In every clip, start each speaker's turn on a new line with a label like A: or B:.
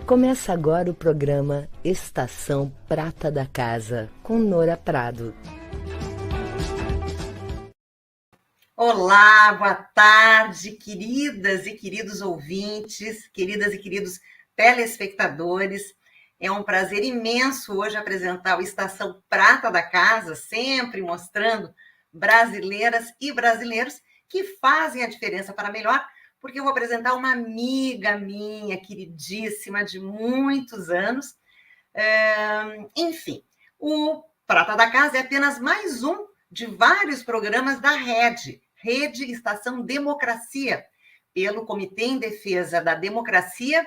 A: Começa agora o programa Estação Prata da Casa, com Nora Prado.
B: Olá, boa tarde, queridas e queridos ouvintes, queridas e queridos telespectadores. É um prazer imenso hoje apresentar o Estação Prata da Casa, sempre mostrando brasileiras e brasileiros que fazem a diferença para melhor, porque eu vou apresentar uma amiga minha, queridíssima, de muitos anos. Enfim, o Prata da Casa é apenas mais um de vários programas da Rede Estação Democracia, pelo Comitê em Defesa da Democracia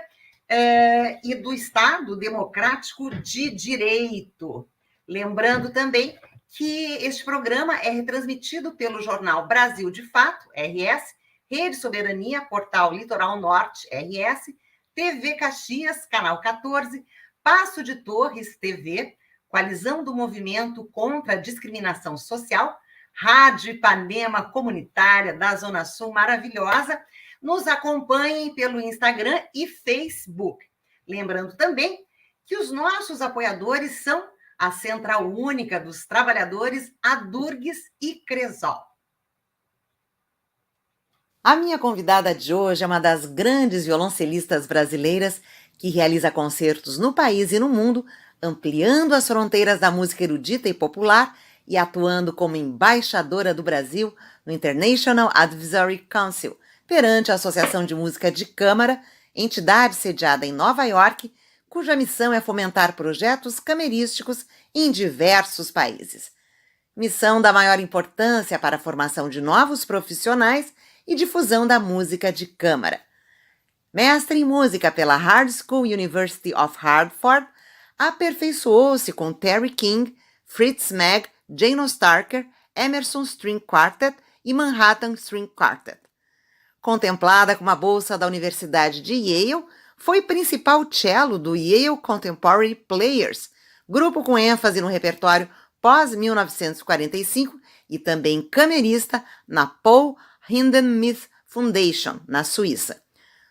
B: e do Estado Democrático de Direito. Lembrando também que este programa é retransmitido pelo jornal Brasil de Fato, RS, Rede Soberania, Portal Litoral Norte, RS, TV Caxias, Canal 14, Passo de Torres, TV, Coalizão do Movimento contra a Discriminação Social, Rádio Ipanema Comunitária da Zona Sul, maravilhosa. Nos acompanhem pelo Instagram e Facebook. Lembrando também que os nossos apoiadores são a Central Única dos Trabalhadores, a Durgues e Cresol. A minha convidada de hoje é uma das grandes violoncelistas brasileiras que realiza concertos no país e no mundo, ampliando as fronteiras da música erudita e popular e atuando como embaixadora do Brasil no International Advisory Council, perante a Associação de Música de Câmara, entidade sediada em Nova York, cuja missão é fomentar projetos camerísticos em diversos países. Missão da maior importância para a formação de novos profissionais e difusão da música de câmara. Mestre em música pela Hard School University of Hartford, aperfeiçoou-se com Terry King, Fritz Mag, Jane Starker, Emerson String Quartet e Manhattan String Quartet. Contemplada com uma bolsa da Universidade de Yale, foi principal cello do Yale Contemporary Players, grupo com ênfase no repertório pós-1945 e também camerista na Paul Hindemith Foundation, na Suíça.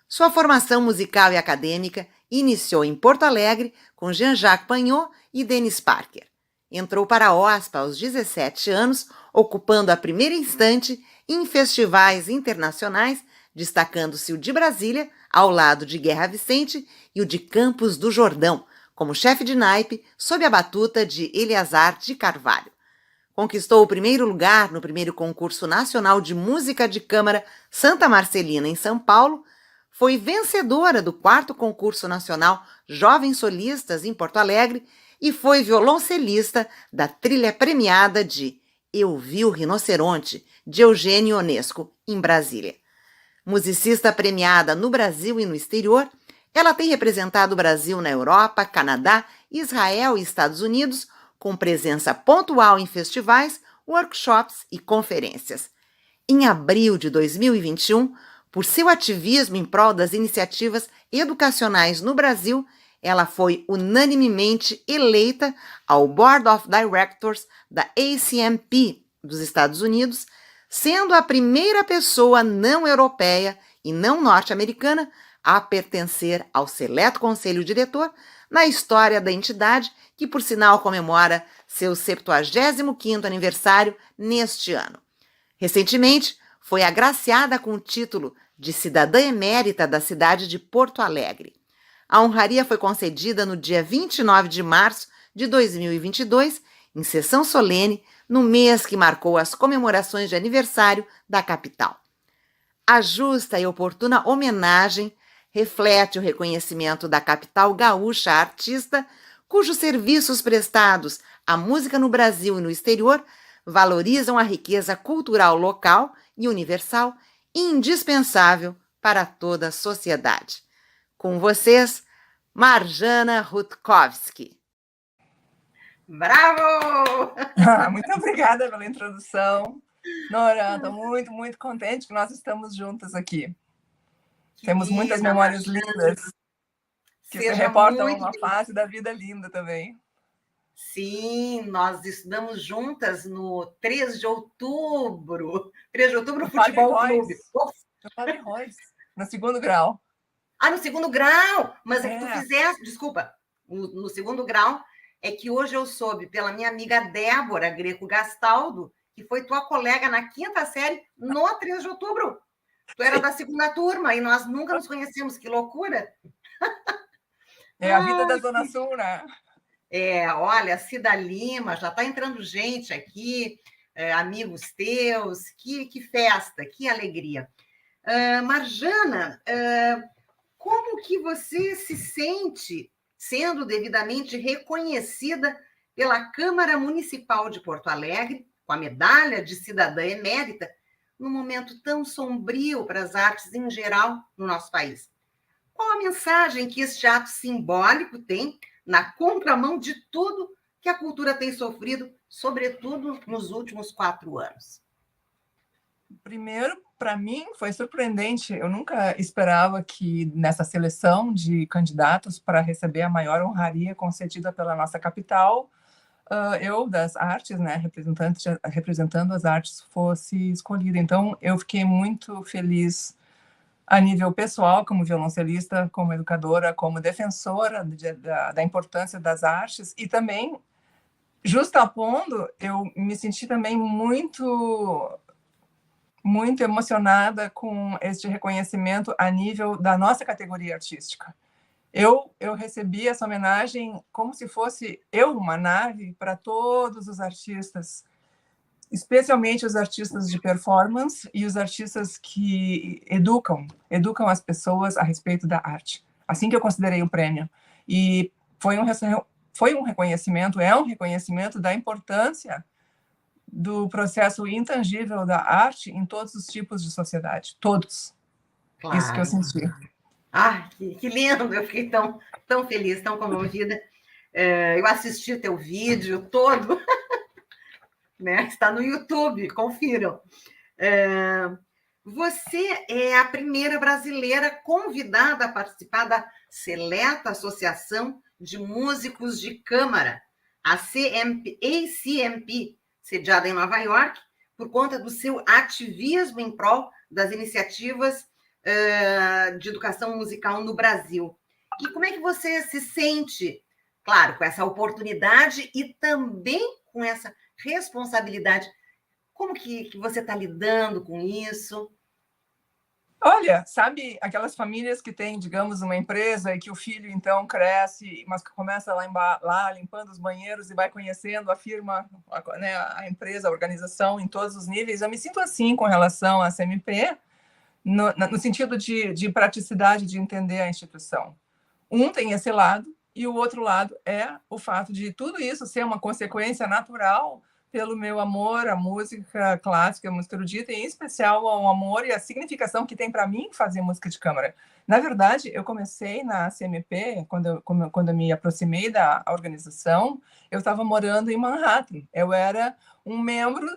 B: Sua formação musical e acadêmica iniciou em Porto Alegre com Jean-Jacques Pagnot e Dennis Parker. Entrou para a OSPA aos 17 anos, ocupando a primeira instante em festivais internacionais, destacando-se o de Brasília, ao lado de Guerra Vicente, e o de Campos do Jordão, como chefe de naipe, sob a batuta de Eleazar de Carvalho. Conquistou o primeiro lugar no primeiro concurso nacional de música de câmara Santa Marcelina, em São Paulo. Foi vencedora do 4º concurso nacional Jovens Solistas, em Porto Alegre, e foi violoncelista da trilha premiada de Eu Vi o Rinoceronte, de Eugênio Ionesco, em Brasília. Musicista premiada no Brasil e no exterior, ela tem representado o Brasil na Europa, Canadá, Israel e Estados Unidos, com presença pontual em festivais, workshops e conferências. Em abril de 2021, por seu ativismo em prol das iniciativas educacionais no Brasil, ela foi unanimemente eleita ao Board of Directors da ACMP dos Estados Unidos, sendo a primeira pessoa não europeia e não norte-americana a pertencer ao seleto conselho diretor na história da entidade, que por sinal comemora seu 75º aniversário neste ano. Recentemente, foi agraciada com o título de cidadã emérita da cidade de Porto Alegre. A honraria foi concedida no dia 29 de março de 2022, em sessão solene, no mês que marcou as comemorações de aniversário da capital. A justa e oportuna homenagem reflete o reconhecimento da capital gaúcha à artista, cujos serviços prestados à música no Brasil e no exterior valorizam a riqueza cultural local e universal, indispensável para toda a sociedade. Com vocês, Marjana Rutkowski.
C: Bravo! Muito obrigada pela introdução. Nora, estou muito, muito contente que nós estamos juntas aqui. Temos muitas memórias lindas que se reportam a uma fase da vida linda também.
B: Sim, nós estudamos juntas no 3 de outubro. 3 de outubro, Futebol Clube.
C: Eu falei arroz, no segundo grau.
B: Ah, no segundo grau! Mas é que tu fizeste, desculpa, no segundo grau, é que hoje eu soube pela minha amiga Débora Greco Gastaldo, que foi tua colega na 5ª série no 3 de outubro. Tu era da segunda turma e nós nunca nos conhecemos, que loucura!
C: É a vida da Zona Sul, né?
B: Olha, Cida Lima, já está entrando gente aqui, amigos teus, que festa, que alegria. Marjana, como que você se sente sendo devidamente reconhecida pela Câmara Municipal de Porto Alegre, com a medalha de cidadã emérita, num momento tão sombrio para as artes em geral no nosso país? Qual a mensagem que este ato simbólico tem na contramão de tudo que a cultura tem sofrido, sobretudo nos últimos 4 anos?
C: Primeiro, para mim, foi surpreendente. Eu nunca esperava que nessa seleção de candidatos para receber a maior honraria concedida pela nossa capital, eu, das artes, né, representando as artes, fosse escolhida. Então, eu fiquei muito feliz a nível pessoal, como violoncelista, como educadora, como defensora da importância das artes, e também, justapondo, eu me senti também muito emocionada com este reconhecimento a nível da nossa categoria artística. Eu recebi essa homenagem como se fosse uma nave para todos os artistas, especialmente os artistas de performance e os artistas que educam as pessoas a respeito da arte. Assim que eu considerei o prêmio. E foi um reconhecimento, é um reconhecimento da importância do processo intangível da arte em todos os tipos de sociedade. Todos. Claro. Isso que eu senti.
B: Que lindo! Eu fiquei tão feliz, tão comovida. Eu assisti teu vídeo todo. Né? Está no YouTube, confiram. Você é a primeira brasileira convidada a participar da seleta Associação de Músicos de Câmara, a ACMP, sediada em Nova York, por conta do seu ativismo em prol das iniciativas de educação musical no Brasil. E como é que você se sente, claro, com essa oportunidade e também com essa responsabilidade? Como que você está lidando com isso?
C: Olha, sabe aquelas famílias que têm, digamos, uma empresa e que o filho, então, cresce, mas que começa lá limpando os banheiros e vai conhecendo a firma, né, a empresa, a organização em todos os níveis? Eu me sinto assim com relação à CMP, no sentido de praticidade de entender a instituição. Um tem esse lado, e o outro lado é o fato de tudo isso ser uma consequência natural pelo meu amor à música clássica, à música erudita, e em especial ao amor e à significação que tem para mim fazer música de câmara. Na verdade, eu comecei na CMP, quando eu me aproximei da organização, eu estava morando em Manhattan. Eu era um membro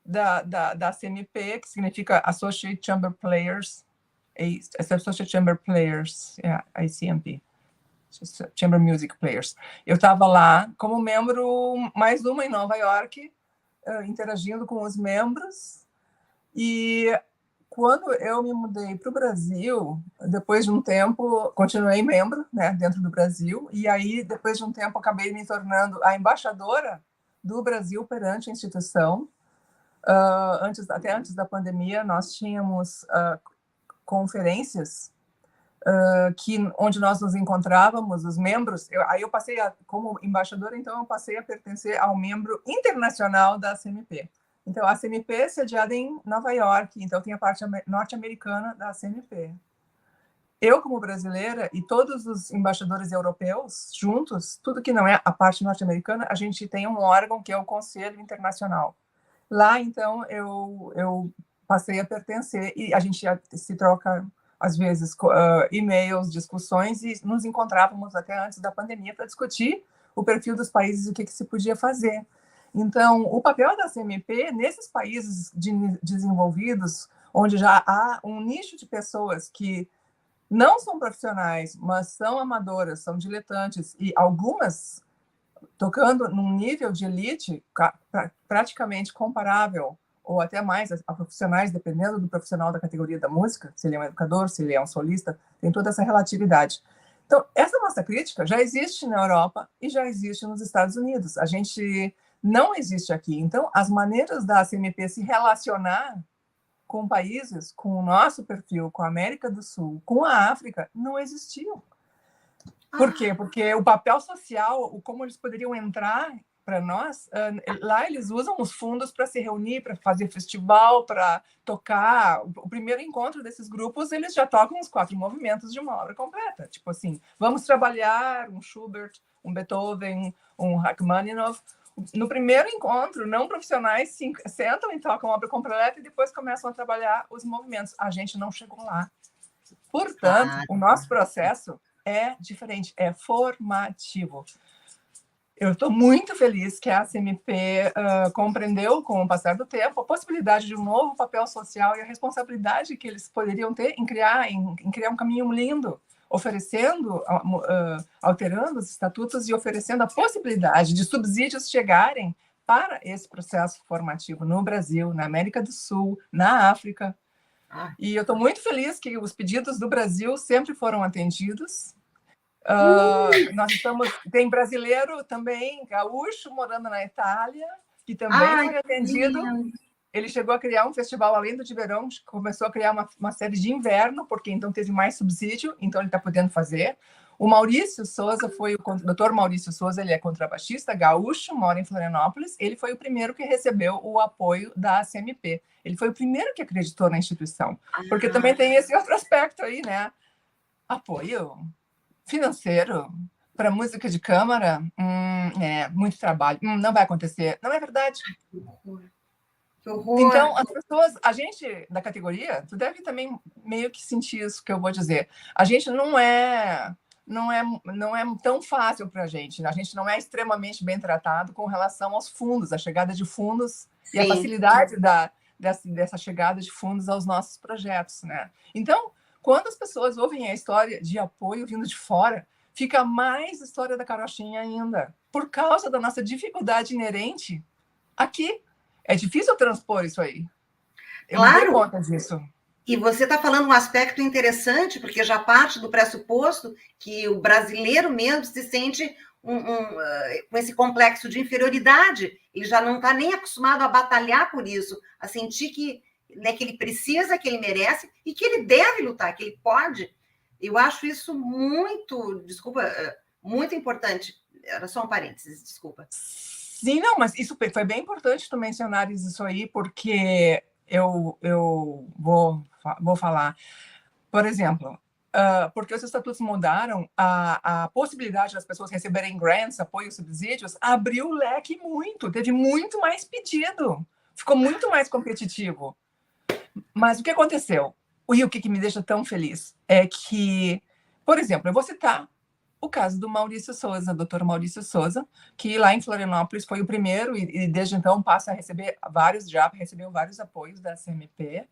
C: da CMP, que significa Associate Chamber Players, Associate Chamber Players, ACMP. Chamber Music Players. Eu estava lá como membro mais uma em Nova York, interagindo com os membros, e quando eu me mudei para o Brasil, depois de um tempo, continuei membro, né, dentro do Brasil, e aí, depois de um tempo, acabei me tornando a embaixadora do Brasil perante a instituição. Até antes da pandemia, nós tínhamos conferências onde nós nos encontrávamos, os membros. Aí eu passei, como embaixadora, então eu passei a pertencer ao membro internacional da CMP. Então, a CMP é sediada em Nova York, então tem a parte norte-americana da CMP. Eu, como brasileira, e todos os embaixadores europeus, juntos, tudo que não é a parte norte-americana, a gente tem um órgão que é o Conselho Internacional. Lá, então, eu passei a pertencer, e a gente se troca, às vezes, e-mails, discussões, e nos encontrávamos até antes da pandemia para discutir o perfil dos países e o que se podia fazer. Então, o papel da CMP, nesses países desenvolvidos, onde já há um nicho de pessoas que não são profissionais, mas são amadoras, são diletantes, e algumas tocando num nível de elite praticamente comparável ou até mais, a profissionais, dependendo do profissional da categoria da música, se ele é um educador, se ele é um solista, tem toda essa relatividade. Então, essa nossa crítica já existe na Europa e já existe nos Estados Unidos. A gente não existe aqui. Então, as maneiras da ACMP se relacionar com países, com o nosso perfil, com a América do Sul, com a África, não existiam. Por quê? Porque o papel social, como eles poderiam entrar para nós, lá eles usam os fundos para se reunir, para fazer festival, para tocar. O primeiro encontro desses grupos, eles já tocam os 4 movimentos de uma obra completa. Tipo assim, vamos trabalhar um Schubert, um Beethoven, um Rachmaninoff. No primeiro encontro, não profissionais sentam e tocam a obra completa e depois começam a trabalhar os movimentos. A gente não chegou lá. Portanto, o nosso processo é diferente, é formativo. Eu estou muito feliz que a ACMP compreendeu, com o passar do tempo, a possibilidade de um novo papel social e a responsabilidade que eles poderiam ter em criar um caminho lindo, oferecendo, alterando os estatutos e oferecendo a possibilidade de subsídios chegarem para esse processo formativo no Brasil, na América do Sul, na África. E eu estou muito feliz que os pedidos do Brasil sempre foram atendidos. Tem brasileiro também, gaúcho, morando na Itália, que também foi atendido. Ele chegou a criar um festival além do de verão, começou a criar uma série de inverno, porque então teve mais subsídio, então ele está podendo fazer. O Maurício Souza o Dr. Maurício Souza, ele é contrabaixista, gaúcho, mora em Florianópolis. Ele foi o primeiro que recebeu o apoio da ACMP. Ele foi o primeiro que acreditou na instituição, porque também tem esse outro aspecto aí, né? Apoio financeiro para música de câmara, muito trabalho, não vai acontecer. Não é verdade?
B: Que horror.
C: Então, as pessoas, a gente da categoria, tu deve também meio que sentir isso que eu vou dizer. A gente não é tão fácil para a gente gente não é extremamente bem tratado com relação aos fundos, a chegada de fundos. Sim. E a facilidade dessa chegada de fundos aos nossos projetos, né? Então, quando as pessoas ouvem a história de apoio vindo de fora, fica mais história da carochinha ainda, por causa da nossa dificuldade inerente aqui. É difícil transpor isso aí. Eu me dei conta disso.
B: E você está falando um aspecto interessante, porque já parte do pressuposto que o brasileiro mesmo se sente com esse complexo de inferioridade. Ele já não está nem acostumado a batalhar por isso, a sentir que ele precisa, que ele merece e que ele deve lutar, que ele pode. Eu acho isso muito importante. Era só um parênteses, desculpa.
C: Sim, não, mas isso foi bem importante tu mencionares isso aí, porque eu vou falar. Por exemplo, porque os estatutos mudaram, a possibilidade das pessoas receberem grants, apoios, subsídios, abriu o leque muito, teve muito mais pedido, ficou muito mais competitivo. Mas o que aconteceu? E o que me deixa tão feliz é que, por exemplo, eu vou citar o caso do Maurício Souza, Dr. Maurício Souza, que lá em Florianópolis foi o primeiro e desde então passa a receber recebeu vários apoios da CMP.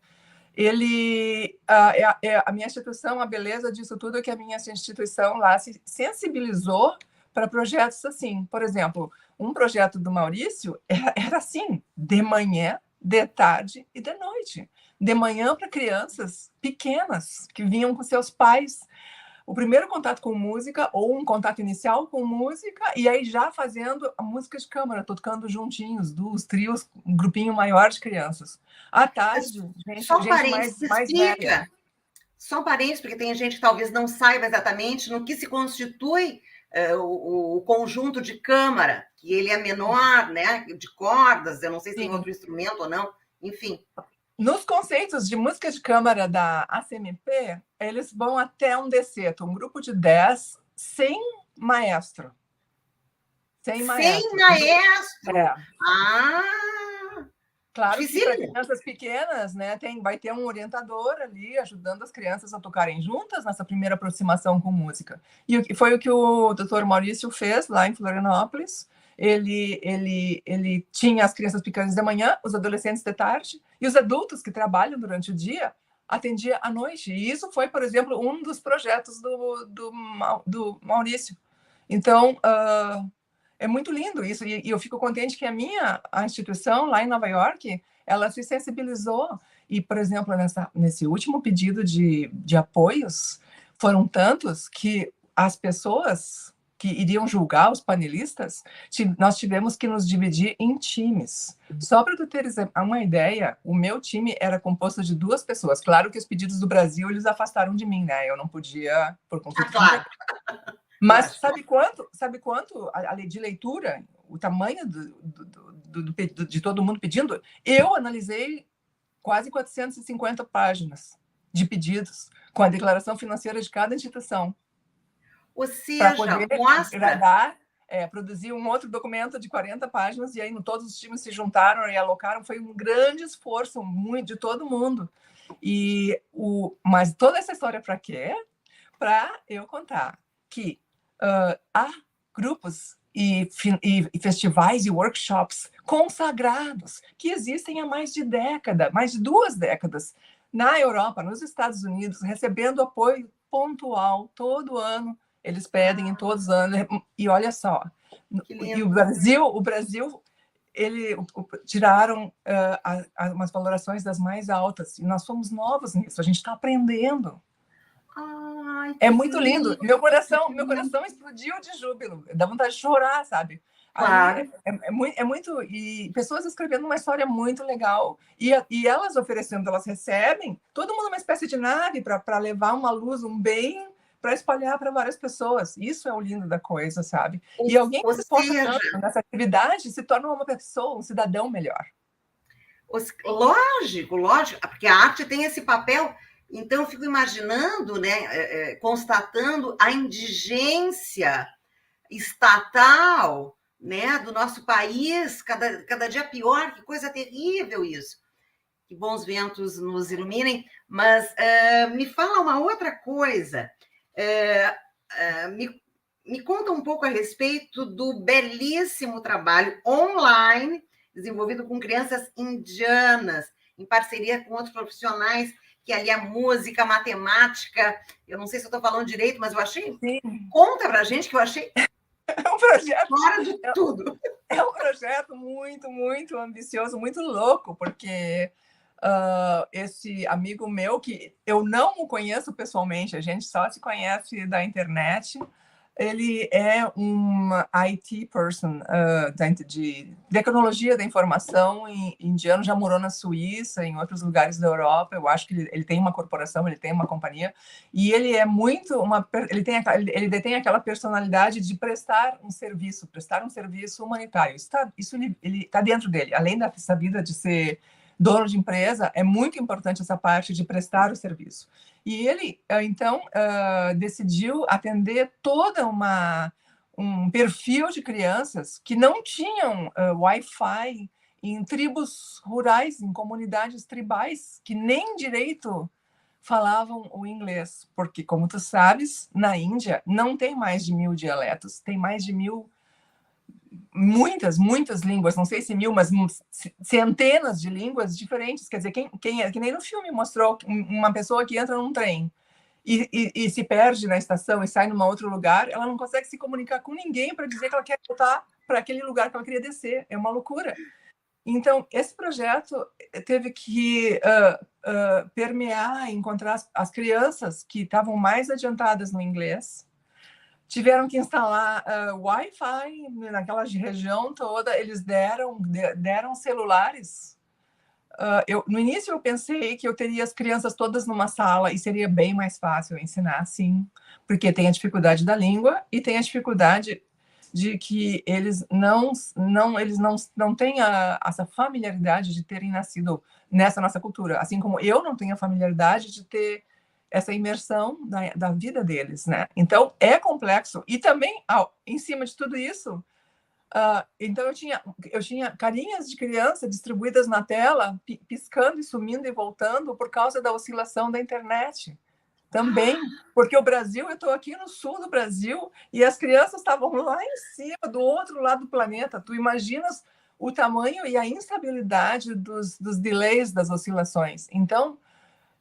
C: A minha instituição, a beleza disso tudo é que a minha instituição lá se sensibilizou para projetos assim. Por exemplo, um projeto do Maurício era assim, de manhã, de tarde e de noite. De manhã para crianças pequenas que vinham com seus pais. O primeiro contato com música, ou um contato inicial com música, e aí já fazendo a música de câmara, tocando juntinhos, dos trios, um grupinho maior de crianças. À tarde, gente mais velha.
B: Só um parênteses, porque tem gente que talvez não saiba exatamente no que se constitui o conjunto de câmara, que ele é menor, né, de cordas, eu não sei se tem outro instrumento ou não, enfim.
C: Nos conceitos de música de câmara da ACMP, eles vão até um deceto, um grupo de 10 sem maestro. Sem maestro?
B: É.
C: Claro que para crianças pequenas, né, vai ter um orientador ali ajudando as crianças a tocarem juntas nessa primeira aproximação com música. E foi o que o Dr. Maurício fez lá em Florianópolis. Ele tinha as crianças pequenas de manhã, os adolescentes de tarde, e os adultos que trabalham durante o dia atendia à noite. E isso foi, por exemplo, um dos projetos do Maurício. Então, é muito lindo isso. E eu fico contente que a instituição, lá em Nova York, ela se sensibilizou. E, por exemplo, nesse último pedido de apoios, foram tantos que as pessoas que iriam julgar os panelistas, nós tivemos que nos dividir em times. Só para tu teres uma ideia, o meu time era composto de 2 pessoas. Claro que os pedidos do Brasil, eles afastaram de mim, né? Eu não podia, por conflito.
B: Claro.
C: Mas sabe quanto a lei de leitura, o tamanho de todo mundo pedindo? Eu analisei quase 450 páginas de pedidos, com a declaração financeira de cada instituição.
B: Ou seja,
C: mostra... produzir um outro documento de 40 páginas, e aí todos os times se juntaram e alocaram. Foi um grande esforço de todo mundo. Mas toda essa história para quê? Para eu contar que há grupos e festivais e workshops consagrados que existem há mais de 2 décadas, na Europa, nos Estados Unidos, recebendo apoio pontual todo ano. Eles pedem em todos os anos. E olha só, e o Brasil tiraram umas valorações das mais altas, e nós somos novos nisso, a gente está aprendendo.
B: Ai,
C: é muito lindo. Meu coração explodiu de júbilo, dá vontade de chorar, sabe?
B: Claro.
C: É muito... E pessoas escrevendo uma história muito legal. E elas oferecendo, elas recebem, todo mundo uma espécie de nave para levar uma luz, um bem, para espalhar para várias pessoas. Isso é o lindo da coisa, sabe? E alguém que se esforça tanto nessa atividade se torna uma pessoa, um cidadão melhor.
B: Lógico, porque a arte tem esse papel. Então, eu fico imaginando, né, constatando a indigência estatal, né, do nosso país, cada dia pior, que coisa terrível isso. Que bons ventos nos iluminem. Mas me fala uma outra coisa. Me conta um pouco a respeito do belíssimo trabalho online desenvolvido com crianças indianas, em parceria com outros profissionais, que ali a música, a matemática, eu não sei se eu estou falando direito, mas eu achei...
C: Sim.
B: Conta pra gente que eu achei...
C: É um projeto...
B: Fora de tudo.
C: É um projeto muito, muito ambicioso, muito louco, porque esse amigo meu, que eu não o conheço pessoalmente, a gente só se conhece da internet, ele é um IT person, de tecnologia da informação, indiano, já morou na Suíça, em outros lugares da Europa. Eu acho que ele tem uma corporação, ele tem uma companhia, e ele é muito ele detém aquela personalidade de prestar um serviço humanitário. Isso ele está dentro dele, além dessa vida de ser dono de empresa, é muito importante essa parte de prestar o serviço. E ele, então, decidiu atender toda um perfil de crianças que não tinham Wi-Fi em tribos rurais, em comunidades tribais, que nem direito falavam o inglês. Porque, como tu sabes, na Índia não tem mais de 1000 dialetos, tem mais de 1000... muitas línguas, não sei se 1000, mas centenas de línguas diferentes. Quer dizer, que nem no filme mostrou uma pessoa que entra num trem e se perde na estação e sai num outro lugar, ela não consegue se comunicar com ninguém para dizer que ela quer voltar para aquele lugar que ela queria descer. É uma loucura. Então, esse projeto teve que permear, encontrar as crianças que estavam mais adiantadas no inglês, tiveram que instalar Wi-Fi naquela região toda. Eles deram celulares. No início eu pensei que eu teria as crianças todas numa sala e seria bem mais fácil ensinar, sim, porque tem a dificuldade da língua e tem a dificuldade de que eles não têm essa familiaridade de terem nascido nessa nossa cultura, assim como eu não tenho a familiaridade de ter essa imersão da vida deles, né? Então, é complexo. E também, em cima de tudo isso, então eu tinha carinhas de criança distribuídas na tela, piscando e sumindo e voltando por causa da oscilação da internet. Também, porque o Brasil, eu estou aqui no sul do Brasil, e as crianças estavam lá em cima, do outro lado do planeta. Tu imaginas o tamanho e a instabilidade dos delays das oscilações. Então,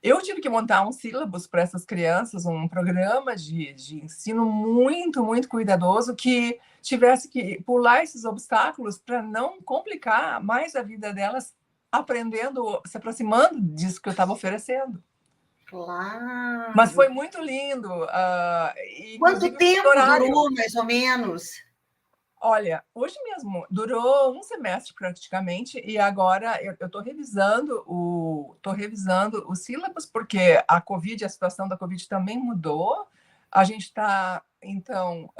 C: eu tive que montar um sílabus para essas crianças, um programa de ensino muito, muito cuidadoso, que tivesse que pular esses obstáculos para não complicar mais a vida delas aprendendo, se aproximando disso que eu estava oferecendo.
B: Claro.
C: Mas foi muito lindo.
B: Quanto tempo durou, mais ou menos?
C: Olha, hoje mesmo durou um semestre praticamente, e agora eu estou revisando os sílabos, porque a situação da Covid também mudou. A gente está, então,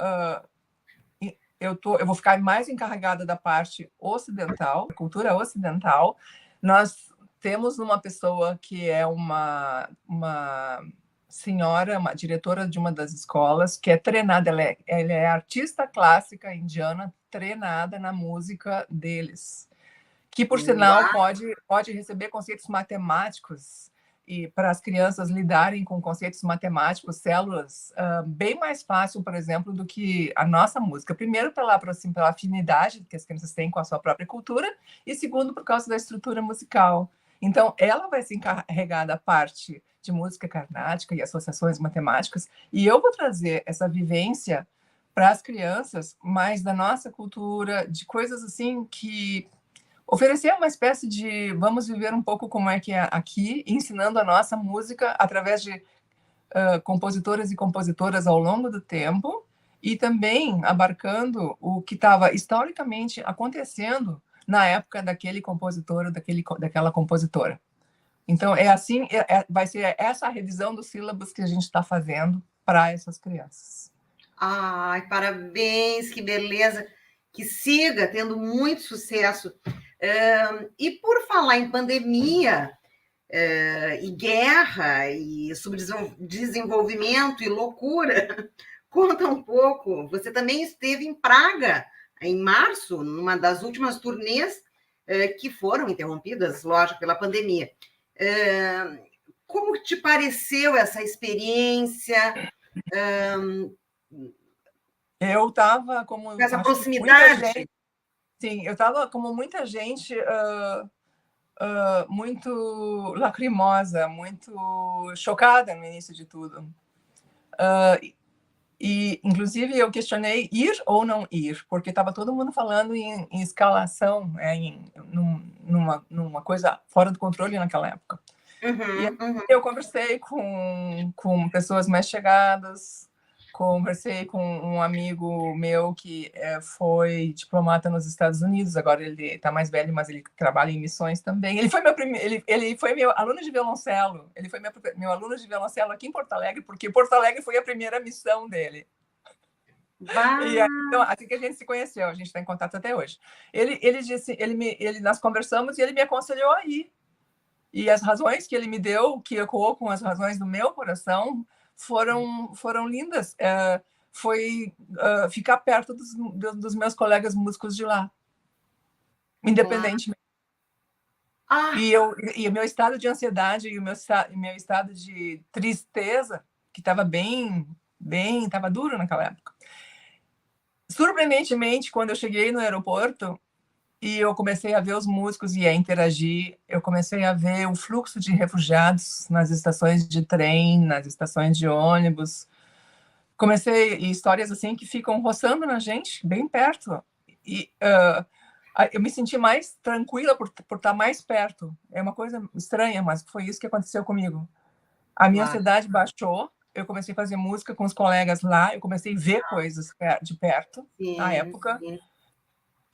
C: eu vou ficar mais encarregada da parte ocidental, cultura ocidental. Nós temos uma pessoa que é uma senhora, uma diretora de uma das escolas, que é treinada, ela é artista clássica indiana, treinada na música deles, que, por sinal, pode receber conceitos matemáticos, e para as crianças lidarem com conceitos matemáticos, células, bem mais fácil, por exemplo, do que a nossa música. Primeiro, pela afinidade que as crianças têm com a sua própria cultura, e segundo, por causa da estrutura musical. Então, ela vai se encarregar da parte de música carnática e associações matemáticas, e eu vou trazer essa vivência para as crianças, mais da nossa cultura, de coisas assim que oferecer uma espécie de vamos viver um pouco como é que é aqui, ensinando a nossa música através de compositoras e compositoras ao longo do tempo, e também abarcando o que estava historicamente acontecendo na época daquele compositor ou daquela compositora. Então, é assim, vai ser essa a revisão dos sílabos que a gente está fazendo para essas crianças.
B: Ai, parabéns, que beleza, que siga tendo muito sucesso. E por falar em pandemia, e guerra, e subdesenvolvimento e loucura, conta um pouco. Você também esteve em Praga, em março, numa das últimas turnês que foram interrompidas, lógico, pela pandemia. Como te pareceu essa experiência?
C: Eu estava como
B: Essa proximidade?
C: Sim, eu estava como muita gente, muito lacrimosa, muito chocada no início de tudo. E, inclusive, eu questionei ir ou não ir, porque estava todo mundo falando em escalação, numa coisa fora do controle naquela época. Eu conversei com pessoas mais chegadas, conversei com um amigo meu que foi diplomata nos Estados Unidos, agora ele está mais velho, mas ele trabalha em missões também. Ele foi meu aluno de violoncelo, ele foi meu aluno de violoncelo aqui em Porto Alegre, porque Porto Alegre foi a primeira missão dele. E então, assim que a gente se conheceu, a gente está em contato até hoje. Ele disse, nós conversamos e ele me aconselhou a ir. E as razões que ele me deu, que ecoou com as razões do meu coração, foram lindas. Foi ficar perto dos meus colegas músicos de lá, independentemente. E o meu estado de ansiedade e o meu estado de tristeza, que estava estava duro naquela época. Surpreendentemente, quando eu cheguei no aeroporto, e eu comecei a ver os músicos e a interagir, eu comecei a ver o fluxo de refugiados nas estações de trem, nas estações de ônibus. E histórias assim que ficam roçando na gente, bem perto. E eu me senti mais tranquila por estar mais perto. É uma coisa estranha, mas foi isso que aconteceu comigo. A minha ansiedade baixou, eu comecei a fazer música com os colegas lá, eu comecei a ver coisas de perto, na época. Sim.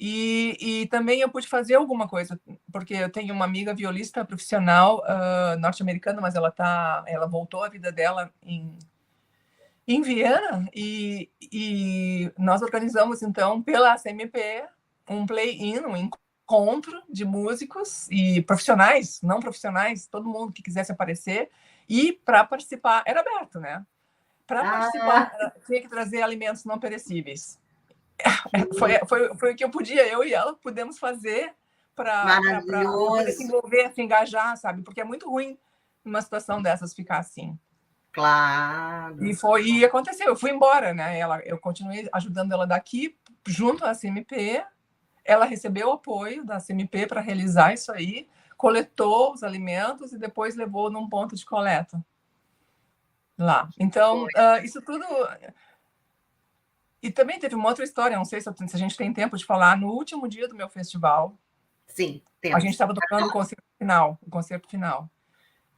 C: E também eu pude fazer alguma coisa, porque eu tenho uma amiga violista profissional norte-americana, mas ela voltou à vida dela em Viena, e nós organizamos, então, pela CMP, um play-in, um encontro de músicos e profissionais, não profissionais, todo mundo que quisesse aparecer, e para participar, era aberto, né? Para participar, tinha que trazer alimentos não perecíveis. Foi o que eu e ela pudemos fazer para se envolver, se engajar, sabe? Porque é muito ruim numa situação dessas ficar assim.
B: Claro.
C: E aconteceu, eu fui embora, né? Eu continuei ajudando ela daqui, junto à CMP. Ela recebeu o apoio da CMP para realizar isso aí, coletou os alimentos e depois levou num ponto de coleta lá. Então, isso tudo... E também teve uma outra história, não sei se a gente tem tempo de falar, no último dia do meu festival,
B: Sim,
C: A gente estava tocando o concerto final.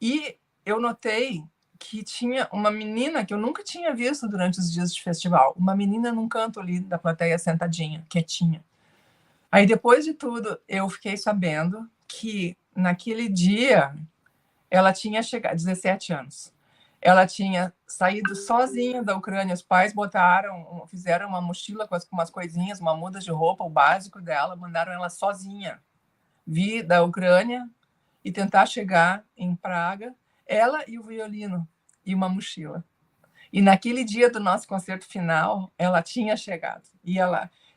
C: E eu notei que tinha uma menina que eu nunca tinha visto durante os dias de festival. Uma menina num canto ali da plateia, sentadinha, quietinha. Aí, depois de tudo, eu fiquei sabendo que naquele dia ela tinha chegado, 17 anos. Ela tinha saído sozinha da Ucrânia. Os pais fizeram uma mochila com umas coisinhas, uma muda de roupa, o básico dela, mandaram ela sozinha vir da Ucrânia e tentar chegar em Praga, ela e o violino e uma mochila. E naquele dia do nosso concerto final, ela tinha chegado.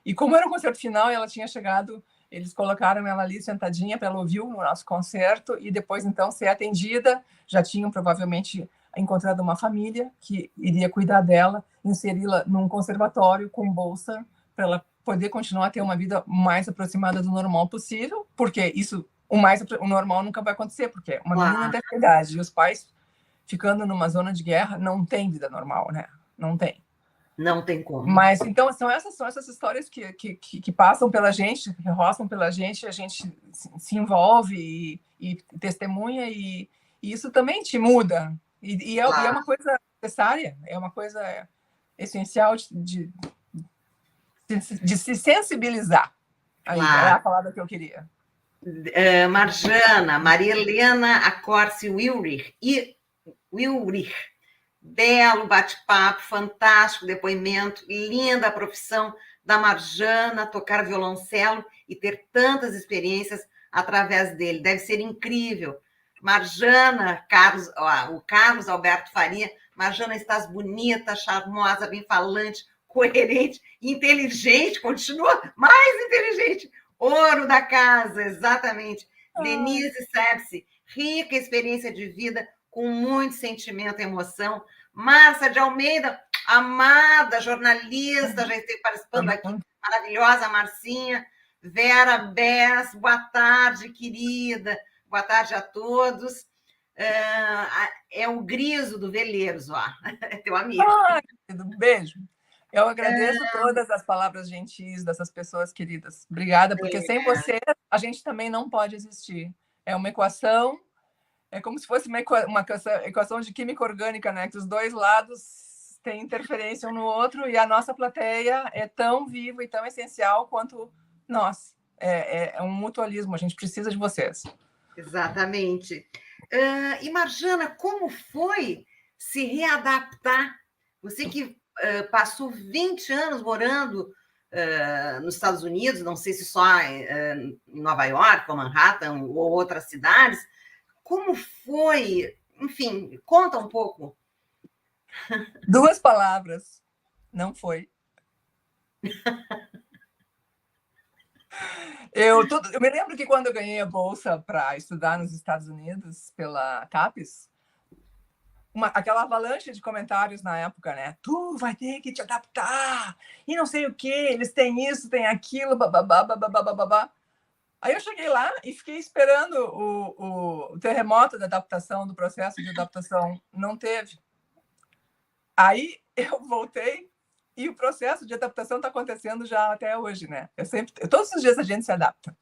C: E como era o concerto final, ela tinha chegado, eles colocaram ela ali sentadinha para ela ouvir o nosso concerto e depois, então, ser atendida. Já tinham provavelmente encontrado uma família que iria cuidar dela, inseri-la num conservatório com bolsa para ela poder continuar a ter uma vida mais aproximada do normal possível, porque o normal nunca vai acontecer, porque uma menina dessa idade e os pais ficando numa zona de guerra não tem vida normal, né? Não tem.
B: Não tem como.
C: Mas, então, são essas histórias que passam pela gente, que roçam pela gente, a gente se envolve e testemunha, e isso também te muda. E é uma coisa necessária, é uma coisa essencial de se sensibilizar. Aí, era a palavra que eu queria.
B: Marjana, Maria Helena Acorce Wilrich, belo bate-papo, fantástico depoimento, linda a profissão da Marjana, tocar violoncelo e ter tantas experiências através dele. Deve ser incrível. Marjana, o Carlos Alberto Faria, Marjana, estás bonita, charmosa, bem falante, coerente, inteligente, continua mais inteligente. Ouro da casa, exatamente. Denise Sepsi, rica experiência de vida, com muito sentimento e emoção. Márcia de Almeida, amada jornalista, já esteve participando aqui, maravilhosa Marcinha. Vera Bess, boa tarde, querida. Boa tarde a todos. É o Griso do Veleiros, ó. É teu amigo.
C: Beijo. Eu agradeço todas as palavras gentis dessas pessoas queridas. Obrigada, porque sem você a gente também não pode existir. É uma equação, é como se fosse uma equação de química orgânica, né? Que os dois lados têm interferência um no outro, e a nossa plateia é tão viva e tão essencial quanto nós. É um mutualismo, a gente precisa de vocês.
B: Exatamente. E, Marjana, como foi se readaptar? Você que passou 20 anos morando nos Estados Unidos, não sei se só em Nova York ou Manhattan ou outras cidades, como foi? Enfim, conta um pouco.
C: 2 palavras, não foi. Eu me lembro que quando eu ganhei a bolsa para estudar nos Estados Unidos pela CAPES, aquela avalanche de comentários na época, né? Tu vai ter que te adaptar, e não sei o que, eles têm isso, têm aquilo, bababá, bababá, bababá. Aí eu cheguei lá e fiquei esperando o terremoto da adaptação, do processo de adaptação. Não teve. Aí eu voltei e o processo de adaptação está acontecendo já até hoje, né? Todos os dias a gente se adapta.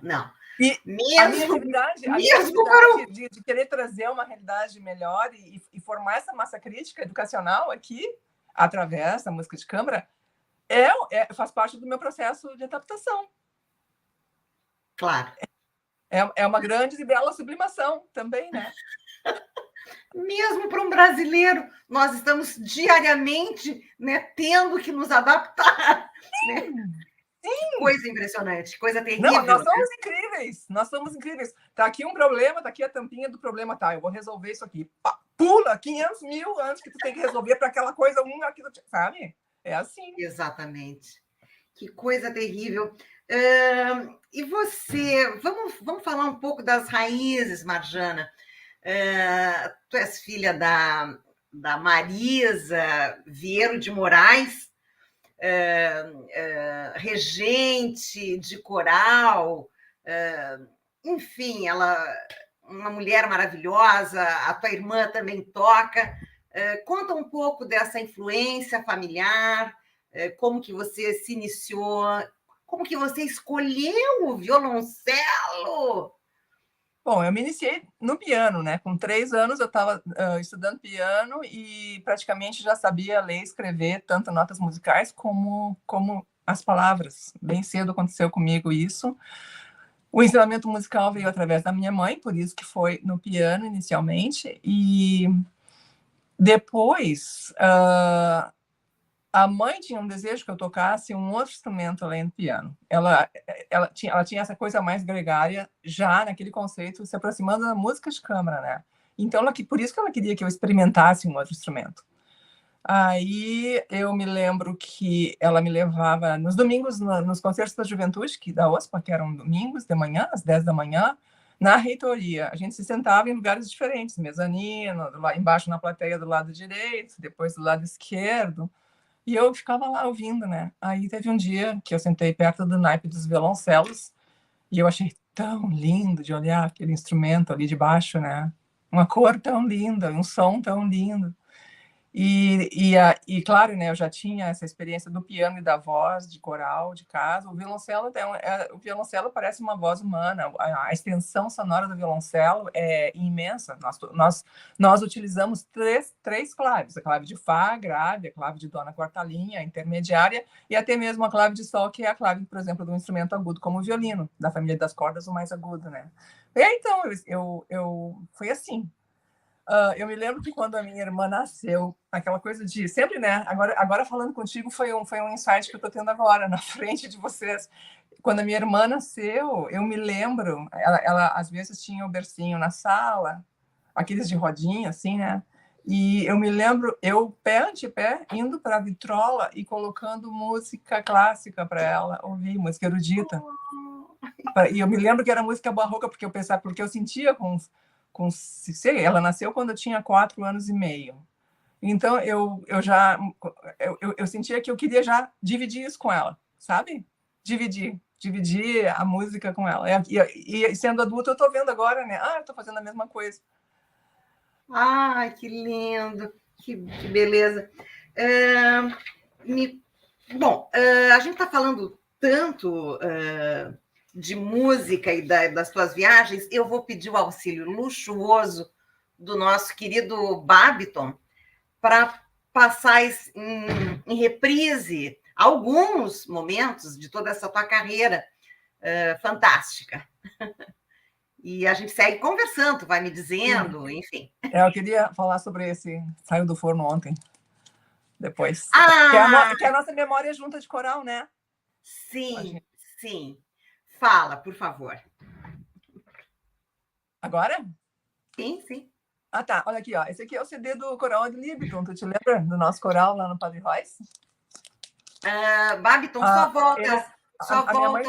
B: Não.
C: E a minha realidade de querer trazer uma realidade melhor e formar essa massa crítica educacional aqui, através da música de câmara, faz parte do meu processo de adaptação.
B: Claro.
C: É uma grande e bela sublimação também, né?
B: Mesmo para um brasileiro, nós estamos diariamente, né, tendo que nos adaptar. Né? Sim. Coisa impressionante, coisa terrível.
C: Não, nós somos incríveis, nós somos incríveis. Tá aqui um problema, tá aqui a tampinha do problema, tá? Eu vou resolver isso aqui. Pula 500 mil antes que tu tem que resolver para aquela coisa, aquilo, sabe? É assim.
B: Exatamente. Que coisa terrível. E você, vamos falar um pouco das raízes, Marjana. Tu és filha da Marisa Vieiro de Moraes, regente de coral, enfim, uma mulher maravilhosa, a tua irmã também toca. Conta um pouco dessa influência familiar, como que você se iniciou Como que você escolheu o violoncelo?
C: Bom, eu me iniciei no piano, né? Com 3 anos eu estava estudando piano e praticamente já sabia ler e escrever tanto notas musicais como as palavras. Bem cedo aconteceu comigo isso. O ensinamento musical veio através da minha mãe, por isso que foi no piano inicialmente. E depois, a mãe tinha um desejo que eu tocasse um outro instrumento além do piano. Ela tinha essa coisa mais gregária, já naquele conceito, se aproximando da música de câmara, né? Então, por isso que ela queria que eu experimentasse um outro instrumento. Aí eu me lembro que ela me levava nos domingos, nos concertos da juventude, da OSPA, que eram domingos de manhã, às 10 da manhã, na reitoria. A gente se sentava em lugares diferentes, mezanino, lá embaixo na plateia do lado direito, depois do lado esquerdo. E eu ficava lá ouvindo, né? Aí teve um dia que eu sentei perto do naipe dos violoncelos e eu achei tão lindo de olhar aquele instrumento ali de baixo, né? Uma cor tão linda, um som tão lindo. E claro, né, eu já tinha essa experiência do piano e da voz, de coral, de casa. O violoncelo parece uma voz humana. A extensão sonora do violoncelo é imensa. Nós utilizamos três claves: a clave de Fá, grave, a clave de Dó na quarta linha, a intermediária, e até mesmo a clave de Sol, que é a clave, por exemplo, do instrumento agudo, como o violino, da família das cordas, o mais agudo, né? E aí, então, foi assim. Eu me lembro que quando a minha irmã nasceu, aquela coisa de sempre, né? Agora falando contigo, foi um insight que eu estou tendo agora, na frente de vocês. Quando a minha irmã nasceu, eu me lembro, ela às vezes tinha o bercinho na sala, aqueles de rodinha, assim, né? E eu me lembro, eu pé ante pé, indo para a vitrola e colocando música clássica para ela ouvir, música erudita. E eu me lembro que era música barroca, porque eu sentia sei, ela nasceu quando eu tinha 4 anos e meio. Então, eu sentia que eu queria já dividir isso com ela, sabe? Dividir a música com ela. E sendo adulta, eu estou vendo agora, né? Eu estou fazendo a mesma coisa.
B: Ai, que lindo, que beleza. Bom, a gente está falando tanto de música e das tuas viagens, eu vou pedir o auxílio luxuoso do nosso querido Babiton para passar em reprise alguns momentos de toda essa tua carreira fantástica. E a gente segue conversando, vai me dizendo, enfim.
C: Eu queria falar sobre esse, saiu do forno ontem, depois. Que é a nossa memória junta de coral, né?
B: Sim, sim. Fala, por favor.
C: Agora?
B: Sim.
C: Tá. Olha aqui, ó. Esse aqui é o CD do Coral de Libitum. Tu te lembra do nosso coral lá no Padre Royce?
B: Babiton, só volta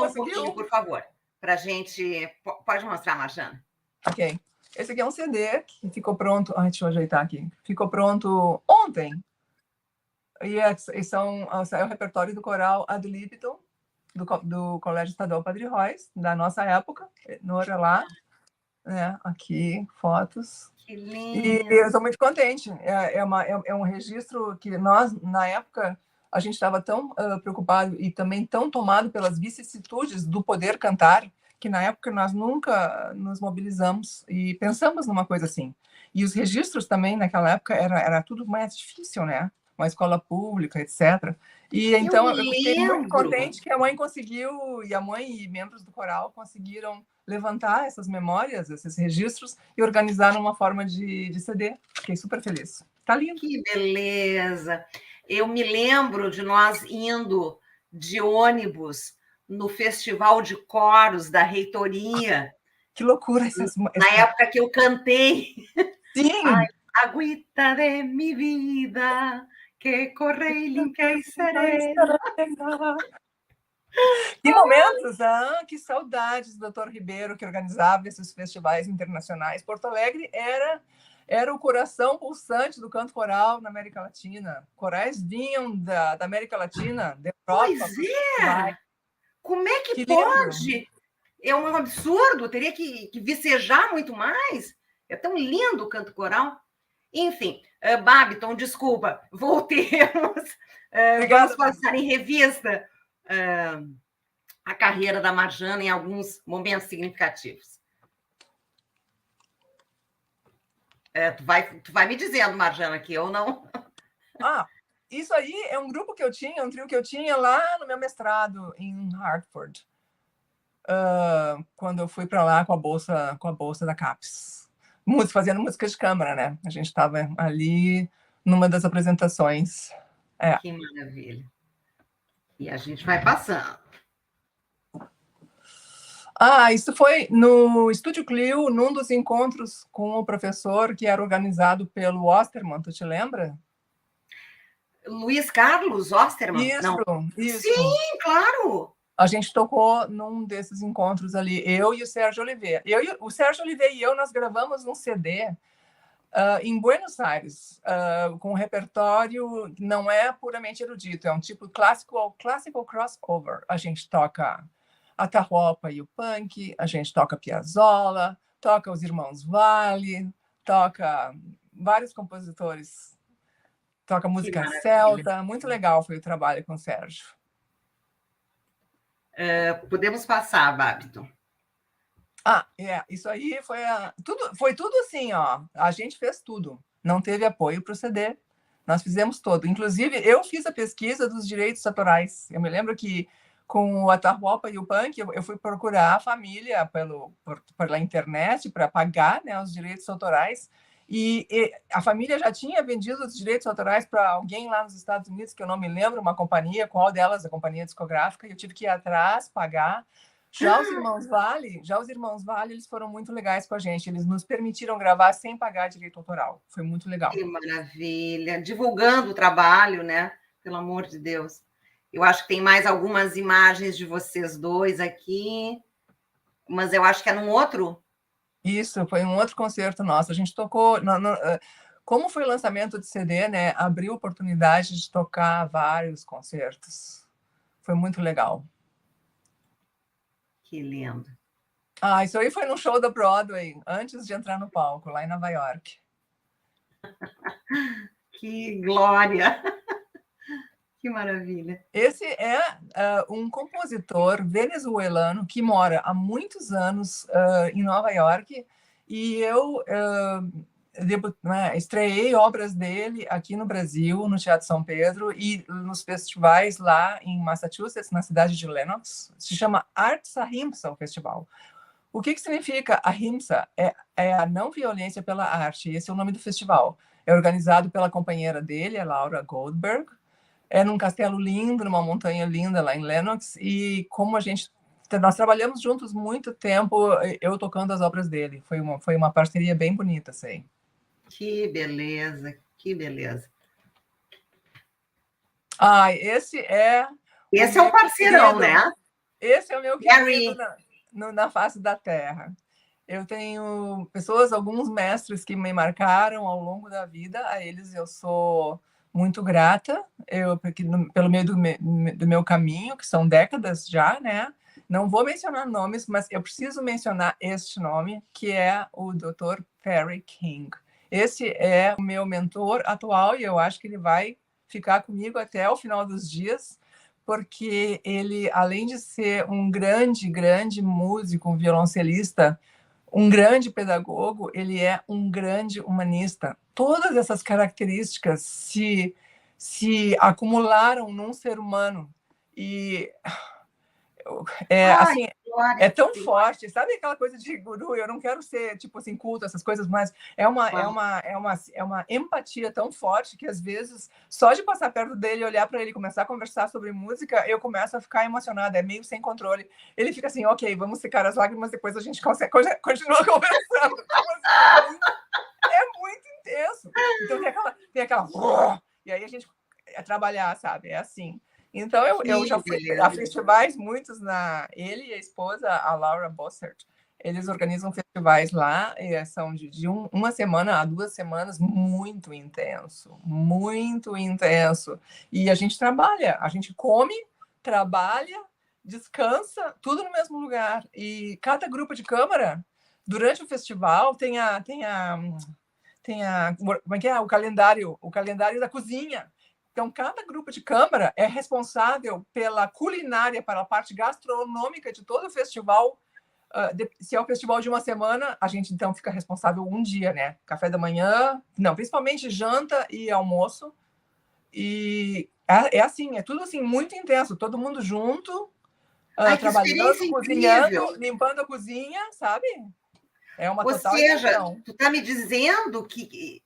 C: um
B: pouquinho, por favor, para a gente... Pode mostrar, Marjana.
C: Ok. Esse aqui é um CD que ficou pronto... deixa eu ajeitar aqui. Ficou pronto ontem. E é o repertório do coral Ad Libitum, do Colégio Estadual Padre Royce, da nossa época. Nora lá. Né? Aqui, fotos.
B: Que lindo!
C: E eu estou muito contente. É um registro que nós, na época, a gente estava tão preocupado e também tão tomado pelas vicissitudes do poder cantar, que na época nós nunca nos mobilizamos e pensamos numa coisa assim. E os registros também, naquela época, era tudo mais difícil, né? Uma escola pública, etc. E então eu fiquei muito contente que a mãe conseguiu, e a mãe e membros do coral conseguiram levantar essas memórias, esses registros, e organizar numa forma de CD. Fiquei super feliz. Tá lindo.
B: Que beleza! Eu me lembro de nós indo de ônibus no Festival de Coros da Reitoria.
C: Que loucura!
B: Na época que eu cantei.
C: Sim!
B: Ai, agüita de mi vida, que corre limpa e serena.
C: Que momentos, que saudades do Dr. Ribeiro, que organizava esses festivais internacionais. Porto Alegre era o coração pulsante do canto coral na América Latina. Corais vinham da América Latina, da Europa.
B: Pois é! Como é que pode? Lindo. É um absurdo, teria que vicejar muito mais. É tão lindo o canto coral. Enfim, Babiton, desculpa, voltemos. Vamos passar em revista a carreira da Marjana em alguns momentos significativos. Tu vai me dizendo, Marjana, que eu não...
C: Isso aí é um grupo que eu tinha, um trio que eu tinha lá no meu mestrado em Hartford, quando eu fui para lá com a bolsa da CAPES, fazendo música de câmara, né? A gente estava ali numa das apresentações.
B: Que maravilha. E a gente vai passando.
C: Isso foi no Estúdio Clio, num dos encontros com o professor que era organizado pelo Osterman, tu te lembra?
B: Luiz Carlos Osterman?
C: Isso.
B: Sim, claro!
C: A gente tocou num desses encontros ali, eu e o Sérgio Oliveira. O Sérgio Oliveira e eu, nós gravamos um CD em Buenos Aires, com um repertório que não é puramente erudito, é um tipo classical crossover. A gente toca Atahualpa e o punk, a gente toca Piazzolla, toca os Irmãos Vale, toca vários compositores, toca música celta. Muito legal foi o trabalho com o Sérgio.
B: Podemos passar, Babito.
C: Isso aí foi tudo assim, ó. A gente fez tudo. Não teve apoio para o CD. Nós fizemos todo. Inclusive, eu fiz a pesquisa dos direitos autorais. Eu me lembro que com o Atahualpa e o punk, eu fui procurar a família pela internet para pagar, né, os direitos autorais. E a família já tinha vendido os direitos autorais para alguém lá nos Estados Unidos, que eu não me lembro, uma companhia, qual delas, a companhia discográfica, e eu tive que ir atrás, pagar. Já os Irmãos Vale, eles foram muito legais com a gente. Eles nos permitiram gravar sem pagar direito autoral. Foi muito legal.
B: Que maravilha. Divulgando o trabalho, né? Pelo amor de Deus. Eu acho que tem mais algumas imagens de vocês dois aqui, mas eu acho que é num outro.
C: Isso, foi um outro concerto nosso. A gente tocou... Como foi o lançamento de CD, né? Abriu oportunidade de tocar vários concertos. Foi muito legal.
B: Que lindo.
C: Isso aí foi num show da Broadway, antes de entrar no palco, lá em Nova York.
B: Que glória! Que maravilha.
C: Esse é um compositor venezuelano que mora há muitos anos em Nova York, e eu estreiei obras dele aqui no Brasil, no Teatro São Pedro, e nos festivais lá em Massachusetts, na cidade de Lenox. Se chama Arts Ahimsa, o festival. O que significa Ahimsa? É a não violência pela arte. Esse é o nome do festival. É organizado pela companheira dele, a Laura Goldberg. É num castelo lindo, numa montanha linda lá em Lenox. E como nós trabalhamos juntos muito tempo, eu tocando as obras dele. Foi uma parceria bem bonita, sei.
B: Que beleza, que beleza.
C: Esse é...
B: Esse é o parceirão, né?
C: Esse é o meu querido na face da Terra. Eu tenho alguns mestres que me marcaram ao longo da vida. A eles eu sou muito grata, pelo meio do meu caminho, que são décadas já, né? Não vou mencionar nomes, mas eu preciso mencionar este nome, que é o Dr. Perry King. Esse é o meu mentor atual e eu acho que ele vai ficar comigo até o final dos dias, porque ele, além de ser um grande, grande músico, um violoncelista, um grande pedagogo, ele é um grande humanista. Todas essas características se acumularam num ser humano. E assim, é tão forte, sabe aquela coisa de guru? Eu não quero ser tipo assim culto, essas coisas, mas é uma empatia tão forte que às vezes só de passar perto dele, olhar para ele, começar a conversar sobre música, eu começo a ficar emocionada, é meio sem controle. Ele fica assim, ok, vamos secar as lágrimas, depois a gente continua conversando. É muito intenso. Então tem aquela e aí a gente trabalhar, sabe? É assim. Então, eu já fui a festivais, muitos ele e a esposa, a Laura Bossert, eles organizam festivais lá, e são de uma semana a 2 semanas, muito intenso, muito intenso. E a gente trabalha, a gente come, trabalha, descansa, tudo no mesmo lugar. E cada grupo de câmara, durante o festival, tem como é que é? O calendário da cozinha. Então, cada grupo de câmara é responsável pela culinária, pela parte gastronômica de todo o festival. Se é um festival de uma semana, a gente então fica responsável um dia, né? Café da manhã, não, principalmente janta e almoço. E é assim, é tudo assim muito intenso, todo mundo junto,
B: Ai, que
C: trabalhando,
B: experiência incrível!
C: cozinhando, limpando a cozinha, sabe? É uma
B: Ou
C: total
B: seja,
C: imersão.
B: tu está me dizendo que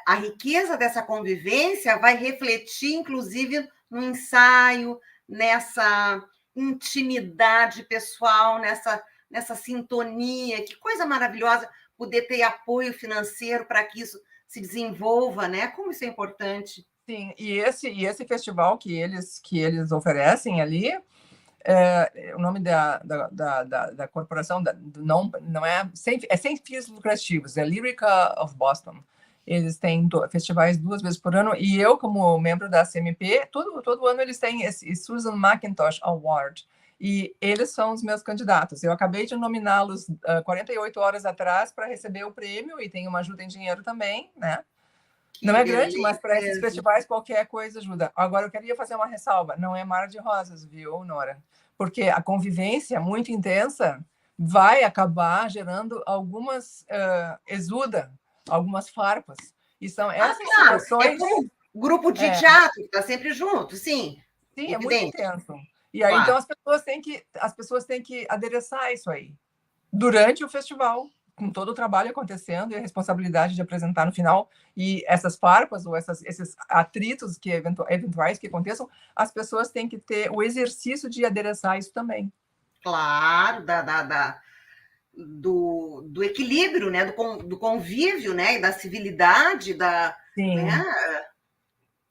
B: a riqueza dessa convivência vai refletir, inclusive, no ensaio, nessa intimidade pessoal, nessa sintonia. Que coisa maravilhosa poder ter apoio financeiro para que isso se desenvolva, né? Como isso é importante.
C: Sim, e esse festival que eles oferecem ali, o nome da corporação não é sem fins lucrativos, é Lyrica of Boston. Eles têm festivais 2 vezes por ano, e eu, como membro da CMP, todo ano eles têm esse Susan McIntosh Award, e eles são os meus candidatos. Eu acabei de nominá-los 48 horas atrás para receber o prêmio, e tem uma ajuda em dinheiro também, né? Não é grande, mas para esses festivais qualquer coisa ajuda. Agora, eu queria fazer uma ressalva. Não é mar de rosas, viu, Nora? Porque a convivência muito intensa vai acabar gerando algumas exuda, algumas farpas. E são essas
B: claro, é
C: situações...
B: como grupo de teatro, que está sempre junto, sim.
C: Sim, é muito
B: Evidente.
C: intenso. E aí,
B: Claro.
C: então, as pessoas têm que adereçar isso aí durante o festival, com todo o trabalho acontecendo e a responsabilidade de apresentar no final. E essas farpas ou esses atritos que eventuais que aconteçam, as pessoas têm que ter o exercício de adereçar isso também.
B: Claro, do equilíbrio, né? Do convívio, né? E da civilidade,
C: Sim.
B: Né?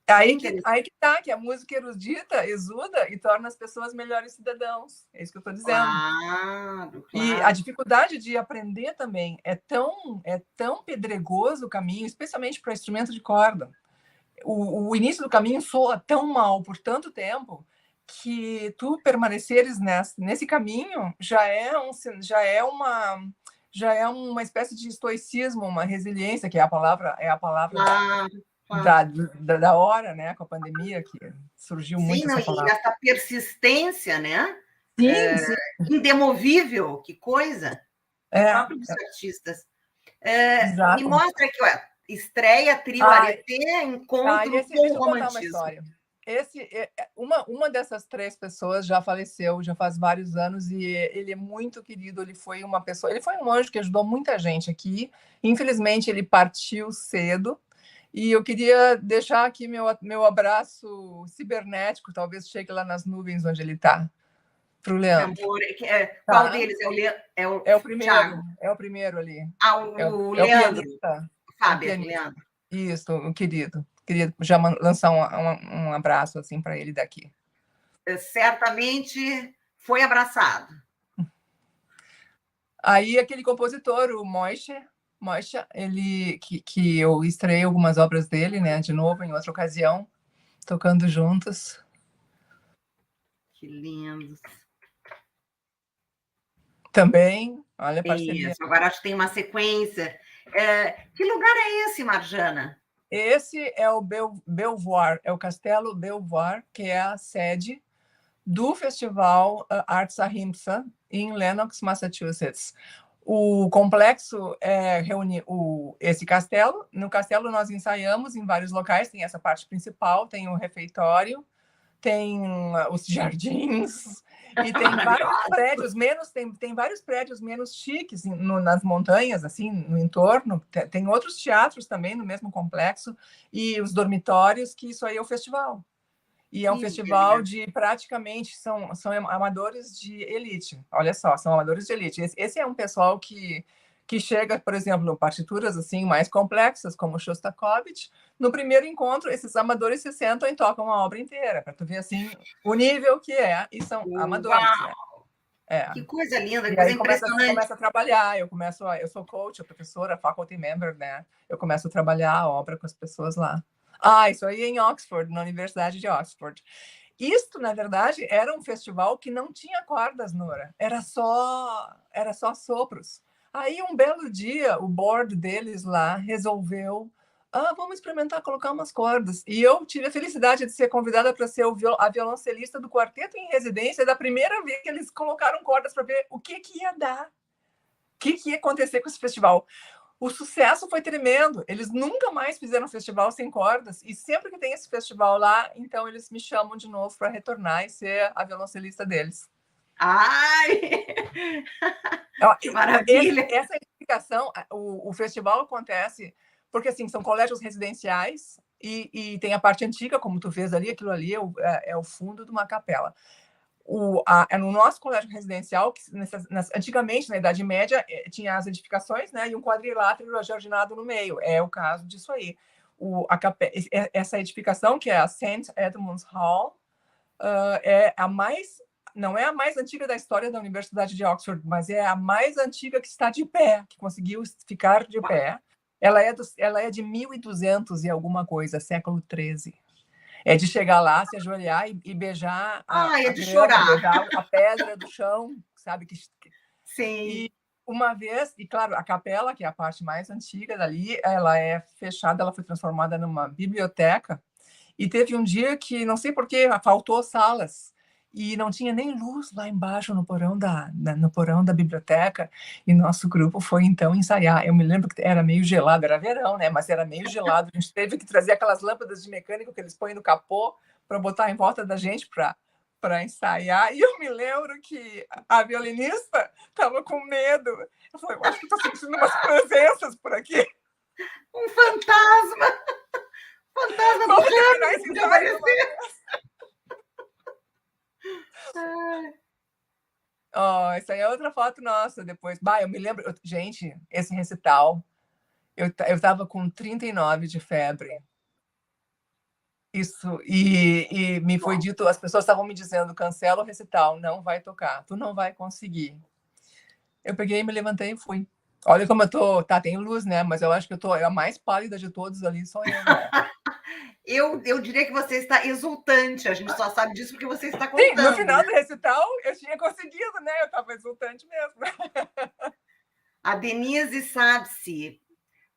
C: Aí que tá, que a música erudita exuda e torna as pessoas melhores cidadãos. É isso que eu estou dizendo.
B: Claro.
C: E a dificuldade de aprender também é tão pedregoso o caminho, especialmente para instrumento de corda. O início do caminho soa tão mal por tanto tempo que tu permaneceres nesse caminho já é uma espécie de estoicismo, uma resiliência, que é a palavra da hora, né? Com a pandemia que surgiu muito essa palavra.
B: E essa persistência, né?
C: Sim.
B: Indemovível, que coisa. Próprio dos artistas. Me mostra aqui, ó, estreia Trio Areté, encontro com o romantismo.
C: Uma dessas 3 pessoas já faleceu, já faz vários anos, e ele é muito querido. Ele foi um anjo que ajudou muita gente aqui. Infelizmente, ele partiu cedo. E eu queria deixar aqui meu abraço cibernético, talvez chegue lá nas nuvens onde ele está, para o Leandro.
B: Qual deles?
C: É o primeiro. Thiago. É o primeiro ali.
B: O Leandro.
C: Fábio, Leandro. Isso, o querido. Queria já lançar um abraço assim para ele daqui.
B: Certamente foi abraçado.
C: Aí aquele compositor, o Moishe, ele que eu estreiei algumas obras dele, né, de novo em outra ocasião, tocando juntos.
B: Que lindo.
C: Também, olha a parceria.
B: Isso, agora acho que tem uma sequência. Que lugar é esse, Marjana?
C: Esse é o Belvoir, é o Castelo Belvoir, que é a sede do Festival Arts Ahimsa, em Lenox, Massachusetts. O complexo reúne esse castelo. No castelo nós ensaiamos em vários locais, tem essa parte principal, tem o refeitório, tem os jardins, e tem vários prédios tem vários prédios menos chiques nas montanhas, assim, no entorno. Tem outros teatros também no mesmo complexo, e os dormitórios, que isso aí é o festival. E é um festival de praticamente são amadores de elite. Olha só, são amadores de elite. Esse é um pessoal que chega, por exemplo, partituras assim mais complexas, como Shostakovich. No primeiro encontro, esses amadores se sentam e tocam a obra inteira, para tu ver assim o nível que é, e são amadores. Né?
B: Que coisa linda, que
C: e
B: coisa
C: aí começa a trabalhar. Eu sou coach, professora, faculty member, né? Eu começo a trabalhar a obra com as pessoas lá. Isso aí em Oxford, na Universidade de Oxford. Isto, na verdade, era um festival que não tinha cordas, Nora. Era só sopros. Aí, um belo dia, o board deles lá resolveu vamos experimentar colocar umas cordas. E eu tive a felicidade de ser convidada para ser a violoncelista do quarteto em residência da primeira vez que eles colocaram cordas para ver o que ia dar, o que ia acontecer com esse festival. O sucesso foi tremendo. Eles nunca mais fizeram um festival sem cordas. E sempre que tem esse festival lá, então eles me chamam de novo para retornar e ser a violoncelista deles.
B: Ai! Que maravilha!
C: Essa edificação, o festival acontece porque, assim, são colégios residenciais e tem a parte antiga, como tu fez ali, aquilo ali é o fundo de uma capela. No nosso colégio residencial, que antigamente, na Idade Média, tinha as edificações, né, e um quadrilátero ajardinado no meio. É o caso disso aí. Essa edificação, que é a St. Edmund's Hall, não é a mais antiga da história da Universidade de Oxford, mas é a mais antiga que está de pé, que conseguiu ficar de pé. Ela é de 1200 e alguma coisa, século XIII. É de chegar lá, se ajoelhar e beijar beijar a pedra do chão, sabe?
B: Sim.
C: E uma vez, e claro, a capela, que é a parte mais antiga dali, ela é fechada, ela foi transformada numa biblioteca. E teve um dia que, não sei por que, faltou salas. E não tinha nem luz lá embaixo no porão da biblioteca, e nosso grupo foi então ensaiar. Eu me lembro que era meio gelado, era verão, né? Mas era meio gelado. A gente teve que trazer aquelas lâmpadas de mecânico que eles põem no capô para botar em volta da gente para ensaiar. E eu me lembro que a violinista estava com medo. Eu falei, eu acho que estou sentindo umas presenças por aqui.
B: Um fantasma! Fantasma do piano que apareceu.
C: Essa aí é outra foto nossa depois. Eu me lembro... Gente, esse recital, eu estava com 39 de febre. Isso, e me foi dito, as pessoas estavam me dizendo, cancela o recital, não vai tocar, tu não vai conseguir. Eu peguei, me levantei e fui. Olha como eu tô, tem luz, né? Mas eu acho que eu tô a mais pálida de todos ali, sou eu, né?
B: Eu diria que você está exultante, a gente só sabe disso porque você está contando.
C: Sim, no final do recital, eu tinha conseguido, né? Eu estava exultante mesmo.
B: A Denise sabe-se.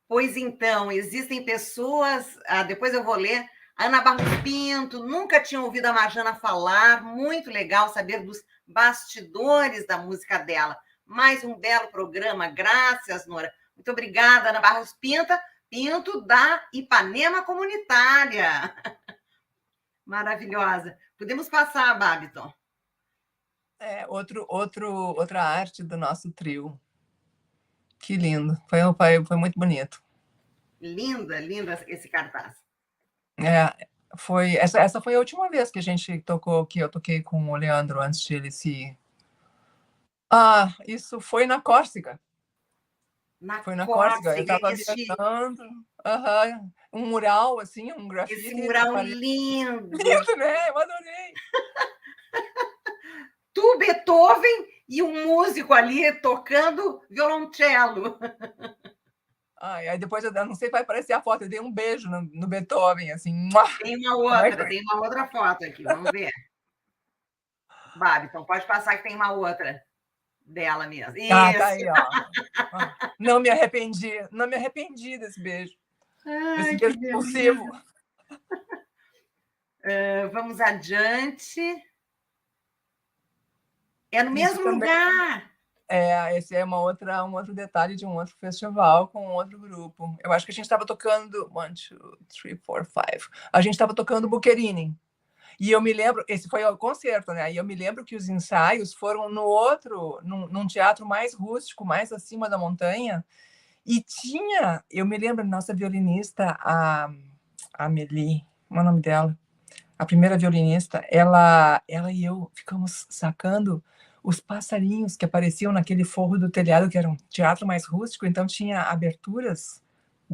B: Pois então, existem pessoas... depois eu vou ler. Ana Barros Pinto, nunca tinha ouvido a Marjana falar. Muito legal saber dos bastidores da música dela. Mais um belo programa. Graças, Nora. Muito obrigada, Ana Barros Pinto da Ipanema Comunitária. Maravilhosa. Podemos passar, Babiton.
C: Outra arte do nosso trio. Que lindo. Foi muito bonito.
B: Linda esse cartaz.
C: Essa foi a última vez que a gente tocou, que eu toquei com o Leandro antes de ele se... isso foi na Córcega. Foi na Córcega. Eu estava viajando. Um mural, assim, um grafite.
B: Esse mural lindo.
C: Lindo, né? Eu adorei.
B: Tu, Beethoven, e um músico ali tocando violoncelo.
C: Aí depois, eu não sei se vai aparecer a foto, eu dei um beijo no Beethoven, assim.
B: Tem uma outra foto aqui, vamos ver. Babiton, pode passar que tem uma outra dela mesmo. Isso.
C: Tá aí, ó. Não me arrependi desse beijo. Desse beijo impulsivo.
B: Vamos adiante. É no mesmo lugar.
C: Esse é um outro detalhe de um outro festival com outro grupo. Eu acho que a gente estava tocando 1, 2, 3, 4, 5. A gente estava tocando Boccherini. E eu me lembro, esse foi o concerto, né? E eu me lembro que os ensaios foram num teatro mais rústico, mais acima da montanha. E eu me lembro, nossa violinista, a Amélie, como é o nome dela? A primeira violinista, ela e eu ficamos sacando os passarinhos que apareciam naquele forro do telhado, que era um teatro mais rústico, então tinha aberturas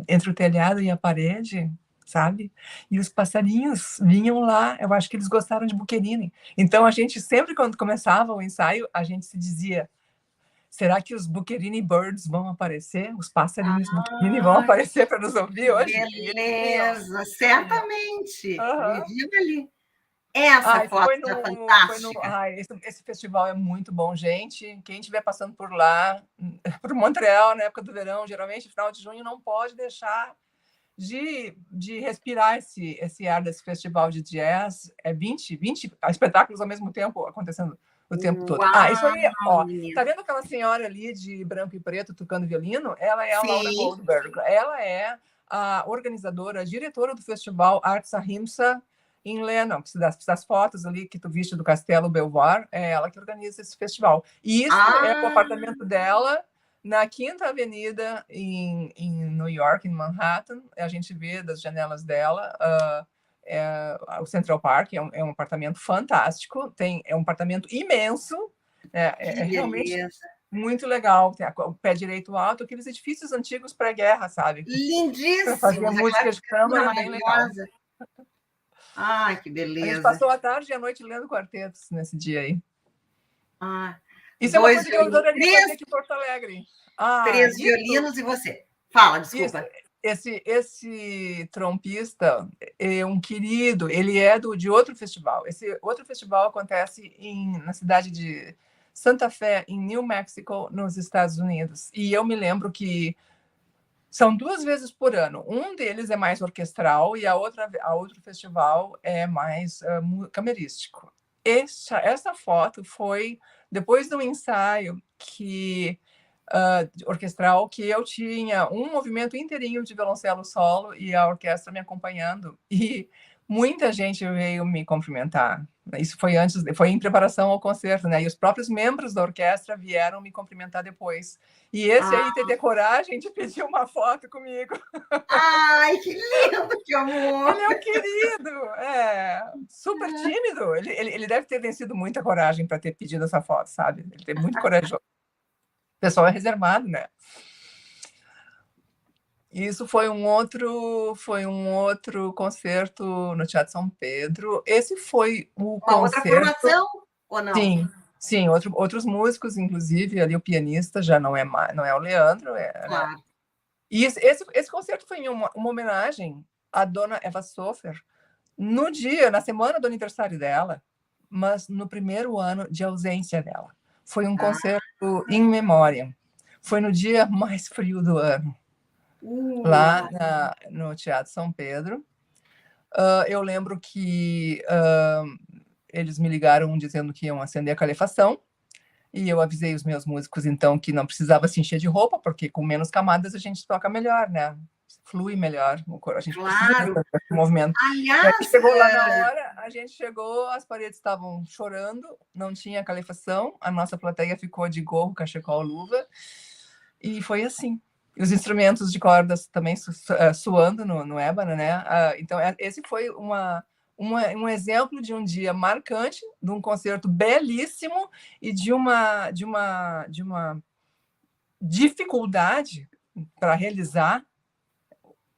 C: entre o telhado e a parede, sabe? E os passarinhos vinham lá, eu acho que eles gostaram de Boccherini. Então, a gente sempre, quando começava o ensaio, a gente se dizia, será que os Boccherini Birds vão aparecer? Os passarinhos Boccherini vão aparecer para nos ouvir hoje?
B: Beleza, certamente. Viviam ali. Essa foto é fantástica.
C: Esse festival é muito bom, gente. Quem estiver passando por lá, por Montreal, na época do verão, geralmente, final de junho, não pode deixar de respirar esse ar desse festival de jazz. 20 espetáculos ao mesmo tempo acontecendo o tempo todo. Isso aí, ó. Tá vendo aquela senhora ali de branco e preto tocando violino? Ela é a Laura Goldberg. Ela é a organizadora, a diretora do festival Arts Ahimsa em Lenox, das fotos ali que tu viste do Castelo Belvoir, é ela que organiza esse festival. E isso é o apartamento dela na Quinta Avenida em New York, em Manhattan. A gente vê das janelas dela o Central Park, é um apartamento fantástico, é um apartamento imenso, é realmente muito legal. Tem o pé direito alto, aqueles edifícios antigos pré-guerra, sabe?
B: Lindíssimo!
C: Para fazer música de câmara, bem legal.
B: Ai, que beleza!
C: A gente passou a tarde e a noite lendo quartetos nesse dia aí. Isso
B: é uma
C: coisa que eu adoraria fazer aqui em Porto Alegre.
B: 3 violinos e você. Fala, desculpa.
C: Esse trompista é um querido, ele é de outro festival. Esse outro festival acontece na cidade de Santa Fé, em New Mexico, nos Estados Unidos. E eu me lembro que são 2 vezes por ano. Um deles é mais orquestral e outro festival é mais camerístico. Essa foto foi depois do ensaio orquestral, que eu tinha um movimento inteirinho de violoncelo solo e a orquestra me acompanhando. E muita gente veio me cumprimentar. Isso foi em preparação ao concerto, né? E os próprios membros da orquestra vieram me cumprimentar depois. E esse aí teve a coragem de pedir uma foto comigo.
B: Ai, que lindo, que amor!
C: Ele é um querido, super tímido. Ele deve ter vencido muita coragem para ter pedido essa foto, sabe? Ele é muito corajoso. O pessoal é reservado, né? Isso foi um outro concerto no Teatro São Pedro. Esse foi o concerto...
B: Outra formação ou não?
C: Sim, outros músicos, inclusive, ali o pianista já não é o Leandro.
B: Claro.
C: Né? E esse concerto foi uma homenagem à dona Eva Sofer na semana do aniversário dela, mas no primeiro ano de ausência dela. Foi um concerto in memória. Foi no dia mais frio do ano. Lá no Teatro São Pedro. Eu lembro que eles me ligaram dizendo que iam acender a calefação, e eu avisei os meus músicos, então, que não precisava se encher de roupa, porque com menos camadas a gente toca melhor, né? Flui melhor. A gente precisa desse movimento.
B: Aliás,
C: chegou lá na hora, as paredes estavam chorando, não tinha calefação, a nossa plateia ficou de gorro, cachecol, luva, e foi assim. Os instrumentos de cordas também suando no ébano, né? Então, esse foi um exemplo de um dia marcante, de um concerto belíssimo e de uma dificuldade para realizar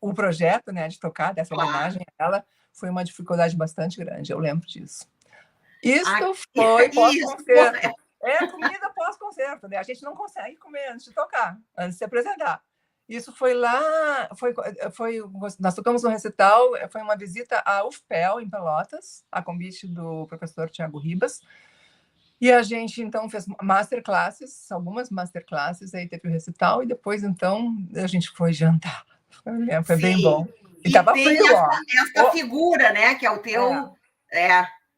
C: o projeto, né, de tocar dessa homenagem a ela, foi uma dificuldade bastante grande, eu lembro disso. Isso foi pós-concerto. É comida pós-concerto, né? A gente não consegue comer antes de tocar, antes de se apresentar. Isso foi lá, nós tocamos um recital, foi uma visita à UFPEL, em Pelotas, a convite do professor Tiago Ribas, e a gente, então, fez algumas masterclasses, aí teve o recital, e depois, então, a gente foi jantar. Foi bem bom.
B: E estava frio, essa figura, né, que é o teu...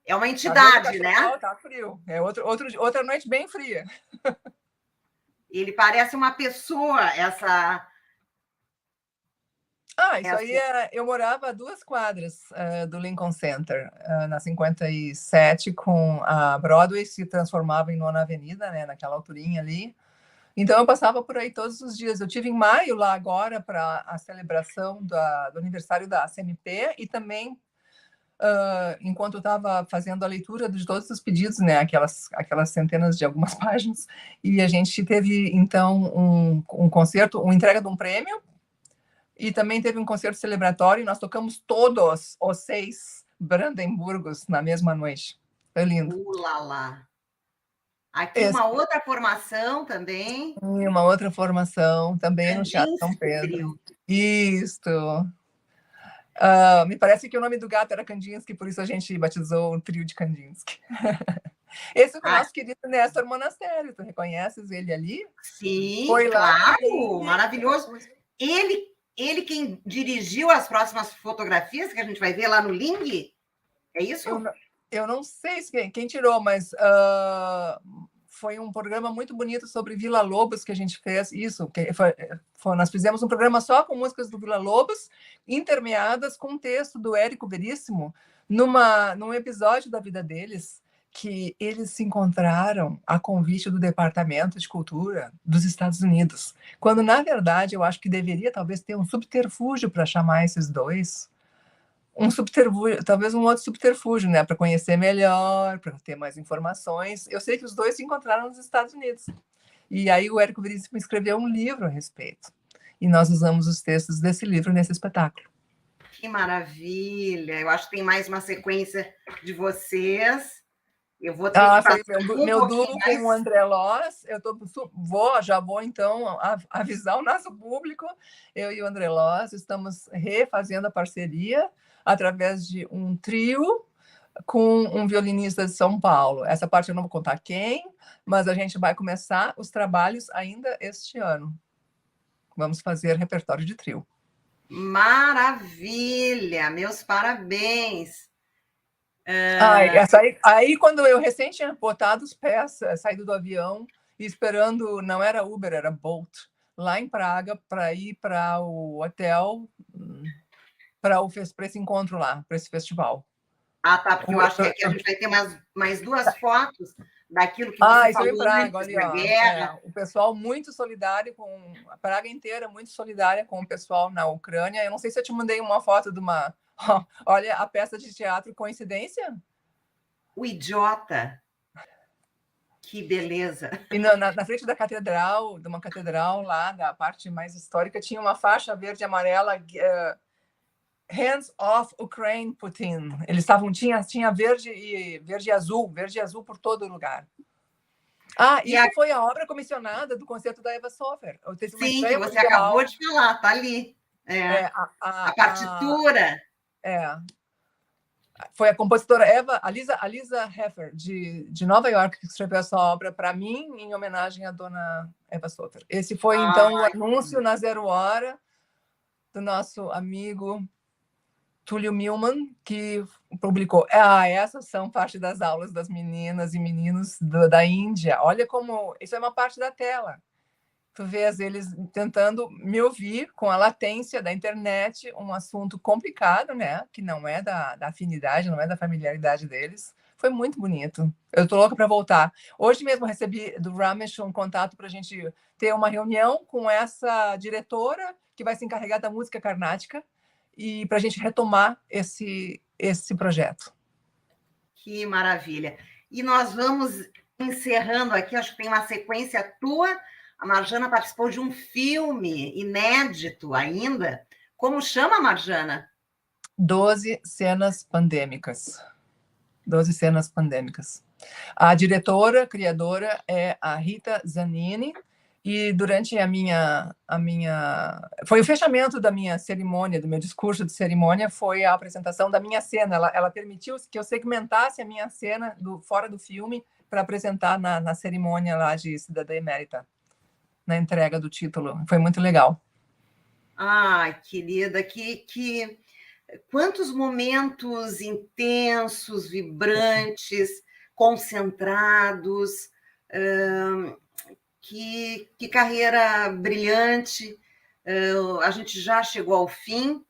B: É uma entidade, né?
C: Tá frio. É outra noite bem fria.
B: Ele parece uma pessoa, essa...
C: Isso aí eu morava a 2 quadras do Lincoln Center, na 57, com a Broadway, se transformava em 9ª Avenida, né, naquela alturinha ali. Então, eu passava por aí todos os dias. Eu tive em maio lá agora para a celebração do aniversário da CMP e também, enquanto eu estava fazendo a leitura de todos os pedidos, né, aquelas centenas de algumas páginas, e a gente teve, então, um concerto, uma entrega de um prêmio, e também teve um concerto celebratório, e nós tocamos todos os 6 Brandemburgos na mesma noite. Foi lindo.
B: Lá. Aqui uma outra formação também.
C: Uma outra formação também no Teatro São Pedro. Isto. Me parece que o nome do gato era Kandinsky, por isso a gente batizou o trio de Kandinsky. Esse é o nosso querido Néstor Monastério. Tu reconheces ele ali?
B: Sim, foi claro, lá. Maravilhoso. Ele ele quem dirigiu as próximas fotografias que a gente vai ver lá no Ling? É isso?
C: Eu não sei quem tirou, mas foi um programa muito bonito sobre Vila Lobos que a gente fez. Isso, nós fizemos um programa só com músicas do Vila Lobos, intermeadas com um texto do Érico Veríssimo, num episódio da vida deles, que eles se encontraram a convite do Departamento de Cultura dos Estados Unidos, quando, na verdade, eu acho que deveria talvez ter um subterfúgio para chamar esses dois, um subterfúgio, talvez um outro subterfúgio, né, para conhecer melhor, para ter mais informações. Eu sei que os dois se encontraram nos Estados Unidos. E aí o Érico Veríssimo escreveu um livro a respeito. E nós usamos os textos desse livro nesse espetáculo.
B: Que maravilha! Eu acho que tem mais uma sequência de vocês. Eu vou ter
C: meu duo com o André Loz. Já vou então avisar o nosso público. Eu e o André Loz estamos refazendo a parceria através de um trio com um violinista de São Paulo. Essa parte eu não vou contar quem, mas a gente vai começar os trabalhos ainda este ano. Vamos fazer repertório de trio.
B: Maravilha! Meus parabéns!
C: Aí, quando eu recém tinha botado os pés, saído do avião, e esperando, não era Uber, era Bolt, lá em Praga, para ir para o hotel, para esse encontro lá, para esse festival.
B: Ah, tá, porque eu acho que aqui a gente vai ter mais duas fotos daquilo que você falou
C: em Praga,
B: antes da guerra.
C: O pessoal muito solidário, a Praga inteira muito solidária com o pessoal na Ucrânia. Eu não sei se eu te mandei uma foto de uma... Olha, a peça de teatro, coincidência?
B: O Idiota. Que beleza!
C: E na frente da catedral, de uma catedral lá, da parte mais histórica, tinha uma faixa verde e amarela, Hands off Ukraine, Putin. Eles tinha verde e azul por todo lugar. Isso foi a obra comissionada do concerto da Eva Sofer.
B: Sim, que você acabou de falar, tá ali. A partitura.
C: Foi a compositora Alisa Heffer, de Nova York, que escreveu essa obra para mim, em homenagem à dona Eva Sofer. Esse foi, então, o anúncio na Zero Hora do nosso amigo Túlio Milman, que publicou. Essas são parte das aulas das meninas e meninos da Índia. Olha como... Isso é uma parte da tela. Tu vês eles tentando me ouvir com a latência da internet, um assunto complicado, né? Que não é da afinidade, não é da familiaridade deles. Foi muito bonito. Eu tô louca para voltar. Hoje mesmo recebi do Ramesh um contato para a gente ter uma reunião com essa diretora que vai se encarregar da música carnática e para a gente retomar esse projeto.
B: Que maravilha. E nós vamos encerrando aqui, acho que tem uma sequência tua. A Marjana participou de um filme inédito ainda. Como chama, Marjana?
C: 12 cenas pandêmicas. 12 cenas pandêmicas. A diretora, criadora é a Rita Zanini, e durante foi o fechamento da minha cerimônia, do meu discurso de cerimônia, foi a apresentação da minha cena. Ela permitiu que eu segmentasse a minha cena fora do filme para apresentar na cerimônia lá de Cidadã Emérita, na entrega do título. Foi muito legal.
B: Ai, querida, quantos momentos intensos, vibrantes, concentrados, que carreira brilhante. A gente já chegou ao fim,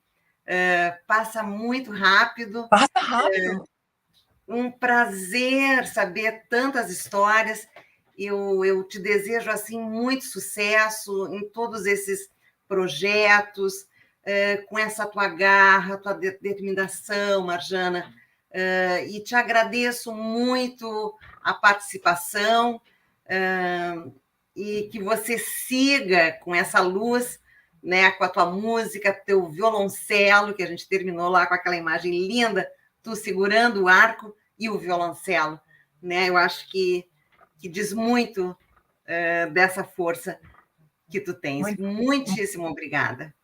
B: passa muito rápido.
C: Passa rápido.
B: Um prazer saber tantas histórias. Eu te desejo assim muito sucesso em todos esses projetos, com essa tua garra, tua determinação, Marjana, e te agradeço muito a participação, e que você siga com essa luz, né, com a tua música, teu violoncelo, que a gente terminou lá com aquela imagem linda, tu segurando o arco e o violoncelo, né? Eu acho que diz muito dessa força que tu tens. Muitíssimo obrigada.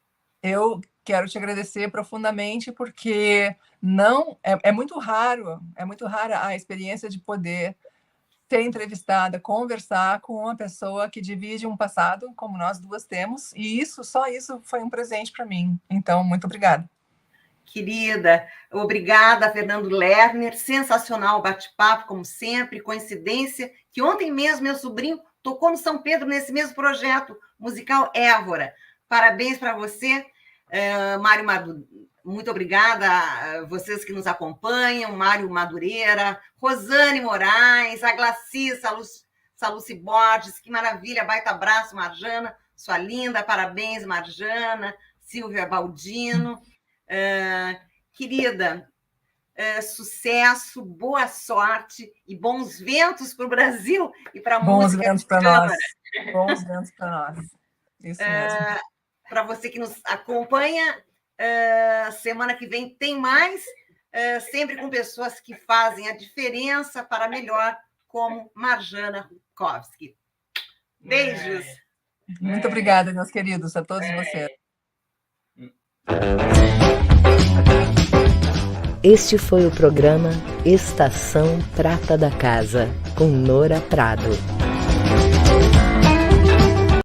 C: Eu quero te agradecer profundamente, porque não é muito rara a experiência de poder ser entrevistada, conversar com uma pessoa que divide um passado, como nós duas temos, e só isso foi um presente para mim. Então, muito obrigada.
B: Querida, obrigada, Fernando Lerner, sensacional o bate-papo, como sempre, coincidência que ontem mesmo meu sobrinho tocou no São Pedro nesse mesmo projeto musical Évora. Parabéns para você, Mário Madureira. Muito obrigada a vocês que nos acompanham, Mário Madureira, Rosane Moraes, a Glaci, Saluci Borges, que maravilha, baita abraço, Marjana, sua linda, parabéns, Marjana, Silvia Baldino. Querida, sucesso, boa sorte e bons ventos para o Brasil e para a música.
C: Bons ventos para nós. Bons ventos para nós. Isso mesmo.
B: Para você que nos acompanha, semana que vem tem mais, sempre com pessoas que fazem a diferença para melhor, como Marjana Rutkowski. Beijos.
C: Muito obrigada, meus queridos, a todos vocês.
A: Este foi o programa Estação Prata da Casa, com Nora Prado.